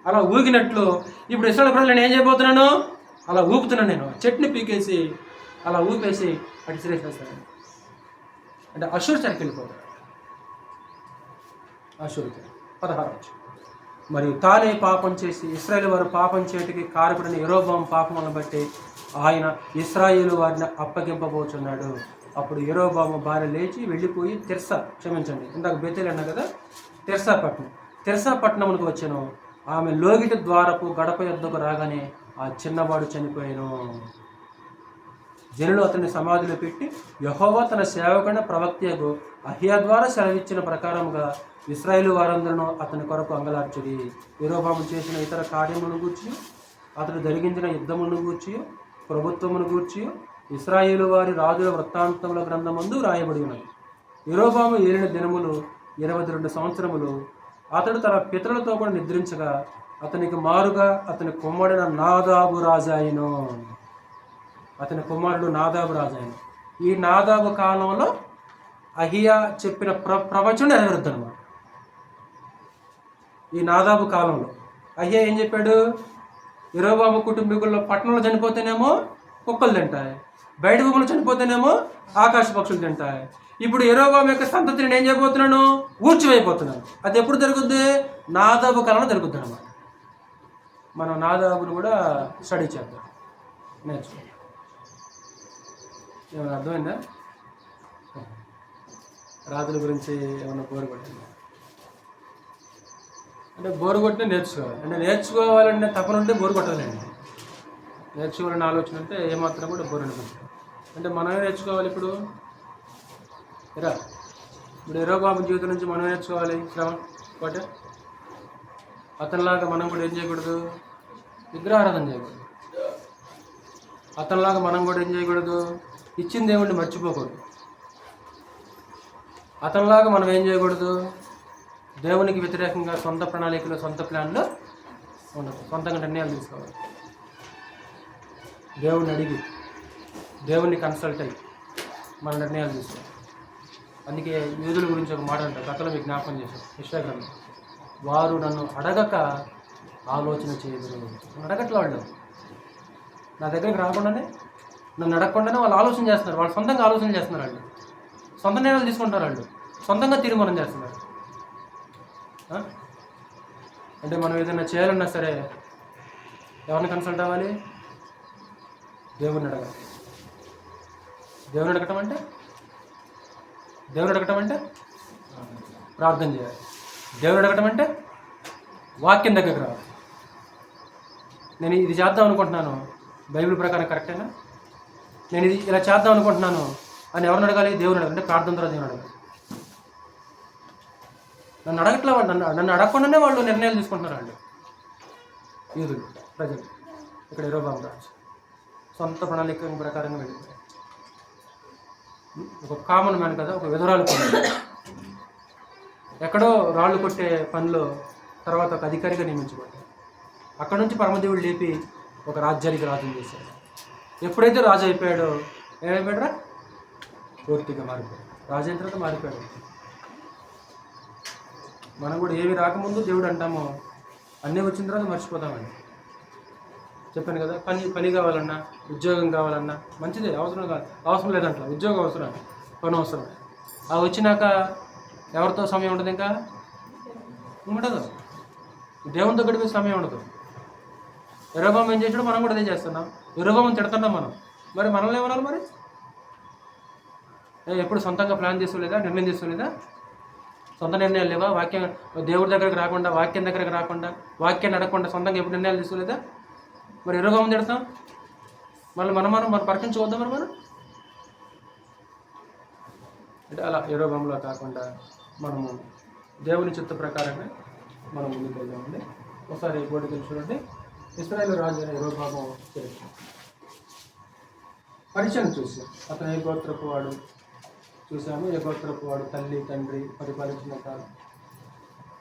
అలా ఊగినట్లు. ఇప్పుడు ఇస్రాయేలు ప్రజలు నేను ఏం చేయబోతున్నాను? అలా ఊపుతున్నాను. నేను చెట్టుని పీకేసి అలా ఊపేసి అటు సిరేసేస్తాను. అంటే అశ్షూరు చెరకు వెళ్ళిపోతాడు. అశ్షూరు 16. మరియు తానే పాపం చేసి ఇశ్రాయేలు వారు పాపం చేయటికి కారకుడైన యెరోబాము పాపములను బట్టి ఆయన ఇశ్రాయేలు వారిని అప్పగింపబోచున్నాడు. అప్పుడు యెరోబాము భార్య లేచి వెళ్ళిపోయి ఇందాక బేతేలు అన్నా కదా, తిర్సా పట్టణమునకు వచ్చాను. ఆమె లోగిటి ద్వారపు గడప యొద్దకు రాగానే ఆ చిన్నవాడు చనిపోయాను. జనులు అతన్ని సమాధిలో పెట్టి యెహోవా తన సేవకుడైన ప్రవక్తయగు అహియా ద్వారా సెలవిచ్చిన ప్రకారముగా ఇశ్రాయేలు వారందరూ అతని కొరకు అంగలార్చిరి. యెరోబాము చేసిన ఇతర కార్యములను గూర్చి, అతడు జరిగించిన యుద్ధములను గూర్చి, ప్రభుత్వమును గూర్చి ఇశ్రాయేలు వారి రాజుల వృత్తాంతముల గ్రంథమందు రాయబడి ఉన్నది. యెరోబాము ఏలిన దినములు 22 సంవత్సరములు. అతడు తన పితరులతో కూడా నిద్రించగా అతనికి మారుగా అతని కుమారుడైన నాదాబు రాజాయను. ఈ నాదాబు కాలంలో అహియా చెప్పిన ప్రవచనం నెరవేరుద్ది అనమాట. ఈ నాదాబు కాలంలో అహియా ఏం చెప్పాడు? యెరోబాము కుటుంబీకుల్లో పట్టణంలో చనిపోతేనేమో కుక్కలు తింటాయి, బయట భూములు చనిపోతేనేమో ఆకాశ పక్షులు తింటాయి. ఇప్పుడు యెరోబాము యొక్క సంతతిని నేను ఏం చేయబోతున్నాను? ఊడ్చివైపోతున్నాను. అది ఎప్పుడు జరుగుద్ది? నాదాబు కాలంలో జరుగుద్ది అనమాట. మనం నాదాబును కూడా స్టడీ చేద్దాం, నేర్చుకుందాం. ఏమైనా అర్థమైందా? రాజుల గురించి ఏమైనా బోరు కొట్టిందా? అంటే బోరు కొట్టినా నేర్చుకోవాలి. అంటే నేర్చుకోవాలంటే తపన ఉంటే బోరు కొట్టాలండి. నేర్చుకోవాలని ఆలోచన అంటే ఏమాత్రం కూడా బోరు అనిపిస్తుంది. అంటే మనమే నేర్చుకోవాలి. ఇప్పుడు యెరోబాము జీవితం నుంచి మనం నేర్చుకోవాలి శ్రమ. ఒకటే అతనిలాగా మనం కూడా ఏం చేయకూడదు? విగ్రహారాధన చేయకూడదు. అతనిలాగా మనం కూడా ఏం చేయకూడదు? ఇచ్చిన దేవుణ్ణి మర్చిపోకూడదు. అతనిలాగా మనం ఏం చేయకూడదు? దేవునికి వ్యతిరేకంగా సొంత ప్రణాళికలు, సొంత ప్లాన్లు ఉండదు. సొంతంగా నిర్ణయాలు తీసుకోవాలి. దేవుణ్ణి అడిగి, దేవుణ్ణి కన్సల్ట్ అయ్యి మన నిర్ణయాలు తీసుకోవాలి. అందుకే యూదుల గురించి ఒక మాట అంటారు, కథలో మీకు జ్ఞాపకం చేశారు. ఇన్స్టాగ్రామ్లో వారు నన్ను అడగక ఆలోచన చేయదు. అడగట్ల వాళ్ళు నా దగ్గరికి రాకుండానే, నన్ను అడగకుండానే వాళ్ళు ఆలోచన చేస్తున్నారు. వాళ్ళు సొంతంగా ఆలోచన చేస్తున్నారు. వాళ్ళు సొంత నిర్ణయాలు తీసుకుంటారు. వాళ్ళు సొంతంగా తీర్మానం చేస్తున్నారు. అంటే మనం ఏదైనా చేయాలన్నా సరే ఎవరిని కన్సల్ట్ అవ్వాలి? దేవుణ్ణి అడగాలి. దేవుని అడగటం అంటే ప్రార్థన చేయాలి. దేవుని అడగటం అంటే వాక్యం దగ్గరకు రావాలి. నేను ఇది చేద్దాం అనుకుంటున్నాను, బైబిల్ ప్రకారం కరెక్టేనా? నేను ఇది ఇలా చేద్దాం అనుకుంటున్నాను అని ఎవరిని అడగాలి? దేవుని అడగాలి. అంటే ప్రార్థన ద్వారా దేవుని అడగాలి. నన్ను అడగట్లే వాళ్ళు, నన్ను అడగకుండానే వాళ్ళు నిర్ణయాలు తీసుకుంటున్నారు. వాళ్ళు యూదులు ప్రజలు. ఇక్కడ యెరోబాము రాజు సొంత ప్రణాళిక ప్రకారంగా వెళ్ళిపోయారు. ఒక కామన్ మ్యాన్ కదా, ఒక విధురాలు పనులు, ఎక్కడో రాళ్ళు కొట్టే పనిలో తర్వాత ఒక అధికారిగా నియమించబడ్డారు. అక్కడ నుంచి పరమదేవుడు లేపి ఒక రాజ్యానికి రాజుని చేశాడు. ఎప్పుడైతే రాజు అయిపోయాడో ఏమైపోయాడురా? పూర్తిగా మారిపోయాడు. రాజు అయిన తర్వాత మారిపోయాడు. మనం కూడా ఏవి రాకముందు దేవుడు అంటామో అన్నీ వచ్చిన తర్వాత మర్చిపోతామండి. చెప్పాను కదా, పని కావాలన్నా, ఉద్యోగం కావాలన్నా మంచిదే, అవసరం లేదంట. ఉద్యోగం అవసరం, పని అవసరం. అది వచ్చినాక ఎవరితో సమయం ఉండదు, ఇంకా ఉండదు. దేవునితో గడిపే సమయం ఉండదు. యరొబాము ఏం చేసాడో మనం కూడా అదే చేస్తున్నాం. యరొబాముని తిడుతున్నాం మనం. మరి మనల్ని ఏమనాలి? మరి ఎప్పుడు సొంతంగా ప్లాన్ చేసుకోలేదా? నిర్ణయం చేసుకోలేదా? సొంత నిర్ణయాలు లేవా? దేవుడి దగ్గరకు రాకుండా, వాక్యం దగ్గరకు రాకుండా, వాక్యాన్ని అడగకుండా సొంతంగా ఎప్పుడు నిర్ణయాలు తీసుకోలేదా? మరి యరొబాముని తిడతాం. మళ్ళీ మనం పరీక్షించుకోవద్దాం. మనం అంటే అలా యరొబాములా కాకుండా మనము దేవుని చిత్త ప్రకారంగా మనం ముందుకు వెళ్దామండి. ఒకసారి బోర్డుకి చూడండి. ఇశ్రాయేలు రాజు అయిన యరొబాము చరిత్ర పరిచయం చూసి అతను ఏ గోత్రపు వాడు చూసాము. ఏ గోత్రపు వాడు, తల్లి తండ్రి, పరిపాలించిన కాలం.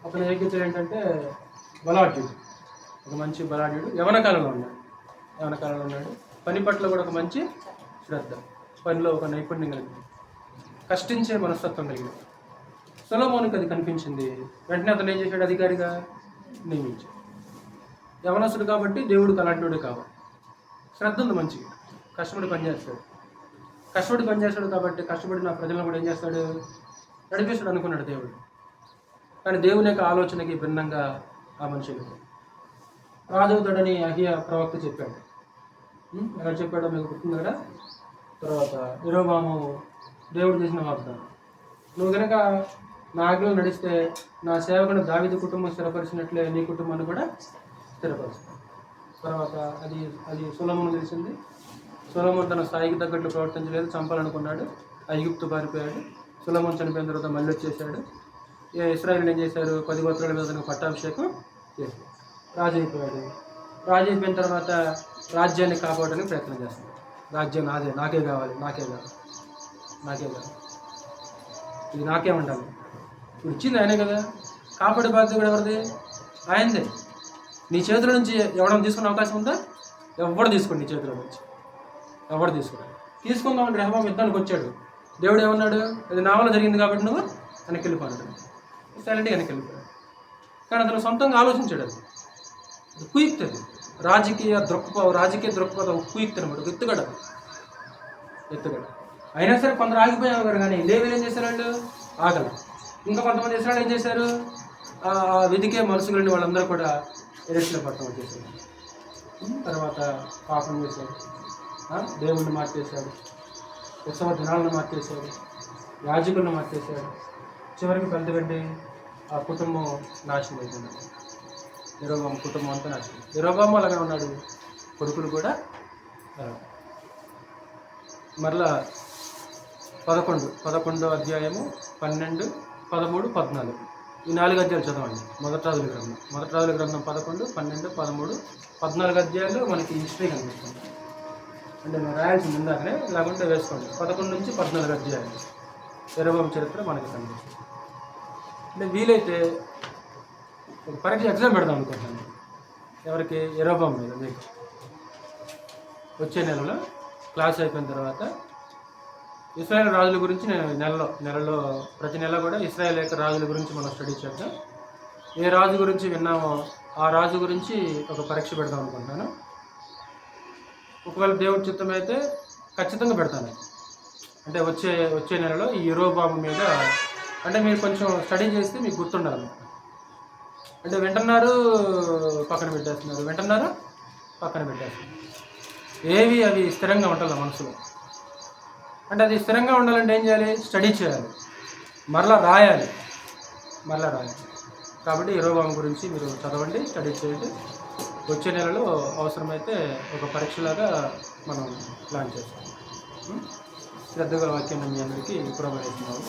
అతను యోగ్యతలు ఏంటంటే బలాఢ్యుడు, ఒక మంచి బలాఢ్యుడు. యవన కాలంలో ఉన్నాడు. పని పట్ల కూడా ఒక మంచి శ్రద్ధ, పనిలో ఒక నైపుణ్యం కలిగింది, కష్టించే మనస్తత్వం కలిగింది. సొలొమోనుకి అది కనిపించింది. వెంటనే అతను ఏం చేశాడు? అధికారిగా నియమించాడు. యవనస్తుడు కాబట్టి దేవుడికి అలాంటివాడు కావాలి. శ్రద్ధ ఉంది, మంచిగా కష్టపడి పనిచేస్తాడు కాబట్టి కష్టపడిన ప్రజలను కూడా ఏం చేస్తాడు? నడిపిస్తాడు అనుకున్నాడు దేవుడు. కానీ దేవుని యొక్క ఆలోచనకి భిన్నంగా ఆ మనుషులు రాజవుతాడని అహియా ప్రవక్త చెప్పాడు. ఎలా చెప్పాడో మీకు గుర్తుంది కదా. తర్వాత యరొబాము దేవుడు చేసిన వాగ్దానం, నువ్వు కనుక నా ఆజ్ఞలో నడిస్తే నా సేవకుడు దావీదు కుటుంబం స్థిరపరిచినట్లే నీ కుటుంబాన్ని కూడా స్థిరపరుస్తాను. తర్వాత అది సొలొమోను తెలిసింది. సొలొమోను తన స్థాయికి తగ్గట్లు ప్రవర్తించలేదు, చంపాలనుకున్నాడు. ఐగుప్తు పారిపోయాడు. సొలొమోను చనిపోయిన తర్వాత మళ్ళీ వచ్చేసాడు. ఇశ్రాయేలు ఏం చేశారు? 10 గోత్రాల మీద తనకు పట్టాభిషేకం చేశాడు. రాజు అయిపోయిన తర్వాత రాజ్యాన్ని కాపాడడానికి ప్రయత్నం చేస్తాడు. రాజ్యం నాకే కావాలి, ఇది నాకే ఉండాలి. ఇప్పుడు ఇచ్చింది ఆయనే కదా, కాపాడే బాధ్యత కూడా ఎవరిది? ఆయనదే. నీ చేతుల నుంచి ఎవడన్నా తీసుకునే అవకాశం ఉందా? ఎవడు తీసుకోండి, నీ చేతిలో నుంచి ఎవడు తీసుకుందామని రెహబాము యుద్ధానికి వచ్చాడు. దేవుడు ఏమన్నాడు? అది నా వల్ల జరిగింది కాబట్టి నువ్వు వెనక్కి వెళ్ళిపోయాడు. సైలెంట్గా వెనక్కి వెళ్ళిపోయాడు. కానీ అతను సొంతంగా ఆలోచించాడు. అది కుయుక్తి, రాజకీయ దృక్పథం కుయుక్తి అనమాట. ఎత్తుగడ. అయినా సరే కొందరు ఆగిపోయారు, కానీ లేవీలు ఏం చేశారు? వాళ్ళు ఆగల. ఇంకా కొంతమంది ఇశ్రాయేలు ఏం చేశారు? వెతికే మనసులని వాళ్ళందరూ కూడా ఎరెస్ట్లో పట్టడం వచ్చేసారు. తర్వాత పాపం చేశాడు, దేవుణ్ణి మార్చేశాడు, ఉత్సవ దినాలను మార్చేశాడు, యాజకులను మార్చేశాడు. చివరికి ఫలితమేంటి? ఆ కుటుంబం నాశనం అయిపోయింది. యరొబాము కుటుంబం అంతా నాశనం. యరొబాము అలాగే ఉన్నాడు, కొడుకులు కూడా. మరలా 11వ అధ్యాయము 12, 13, 14 ఈ 4 అధ్యాయాలు చదవండి. మొదటి రాజుల గ్రంథం 11, 12, 13, 14 అధ్యాయాలు మనకి హిస్టరీ కనిపిస్తుంది. అంటే నేను రాయాల్సింది ఇందాకనే, లేకుంటే వేసుకోండి. 11 నుంచి 14 అధ్యాయాలు యరొబాము చరిత్ర మనకి కనిపిస్తుంది. అంటే వీలైతే ఒక పరీక్ష ఎగ్జామ్ పెడదాం అనుకుంటున్నాను. ఎవరికి? యరొబాము మీద. మీకు వచ్చే నెలలో క్లాస్ అయిపోయిన తర్వాత ఇశ్రాయేల్ రాజుల గురించి నేను నెలలో ప్రతి నెల కూడా ఇశ్రాయేల్ యొక్క రాజుల గురించి మనం స్టడీ చేద్దాం. ఏ రాజు గురించి విన్నామో ఆ రాజు గురించి ఒక పరీక్ష పెడదాం అనుకుంటున్నాను. ఒకవేళ దేవుడి చిత్తం అయితే ఖచ్చితంగా పెడతాను. అంటే వచ్చే నెలలో ఈ యరొబాము మీద, అంటే మీరు కొంచెం స్టడీ చేస్తే మీకు గుర్తుండాలి. అంటే వింటున్నారు పక్కన పెట్టేస్తున్నారు, ఏవి అవి స్థిరంగా ఉండాలి మనసులో. అంటే అది స్థిరంగా ఉండాలంటే ఏం చేయాలి? స్టడీ చేయాలి, మరలా రాయాలి. కాబట్టి యరొబాము గురించి మీరు చదవండి, స్టడీ చేయండి. వచ్చే నెలలో అవసరమైతే ఒక పరీక్షలాగా మనం ప్లాన్ చేస్తాం. శ్రద్ధగా వాక్యాన్ని మీ అందరికీ ప్రొవైడ్ చేస్తున్నాము.